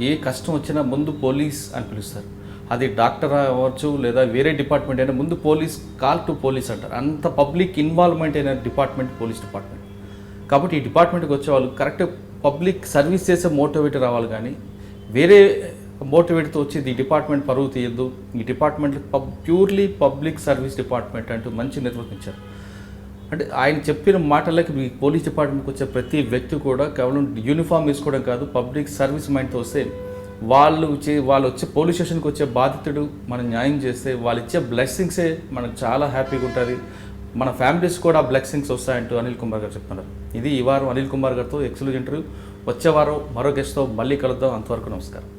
ఏ కష్టం వచ్చినా ముందు పోలీస్ అని పిలుస్తారు. అది డాక్టర్ అవ్వచ్చు లేదా వేరే డిపార్ట్మెంట్ అయినా ముందు పోలీస్, కాల్ టు పోలీస్ అంటారు. అంత పబ్లిక్ ఇన్వాల్వ్మెంట్ అయిన డిపార్ట్మెంట్ పోలీస్ డిపార్ట్మెంట్. కాబట్టి ఈ డిపార్ట్మెంట్కి వచ్చే వాళ్ళు కరెక్ట్ పబ్లిక్ సర్వీస్ చేసే మోటివేట్ రావాలి, కానీ వేరే మోటివేట్తో వచ్చి ఈ డిపార్ట్మెంట్ పరువు తీయద్దు. ఈ department purely public service department అంటూ మంచి నిర్వహించారు. అంటే ఆయన చెప్పిన మాటలకి మీ పోలీస్ డిపార్ట్మెంట్కి వచ్చే ప్రతి వ్యక్తి కూడా కేవలం యూనిఫామ్ వేసుకోవడం కాదు, పబ్లిక్ సర్వీస్ మైండ్తో వస్తే వాళ్ళు వచ్చే పోలీస్ స్టేషన్కి వచ్చే బాధితుడు మనం న్యాయం చేస్తే వాళ్ళు ఇచ్చే బ్లెస్సింగ్సే మనకు చాలా హ్యాపీగా ఉంటుంది. మన ఫ్యామిలీస్ కూడా బ్లెస్సింగ్స్ వస్తాయంటూ అనిల్ కుమార్ గారు చెప్తున్నారు. ఇది ఈ వారం అనిల్ కుమార్ గారితో ఎక్స్క్లూజివ్ ఇంటర్వ్యూ. వచ్చే వారం మరో గెస్ట్తో మళ్ళీ కలుద్దాం. అంతవరకు నమస్కారం.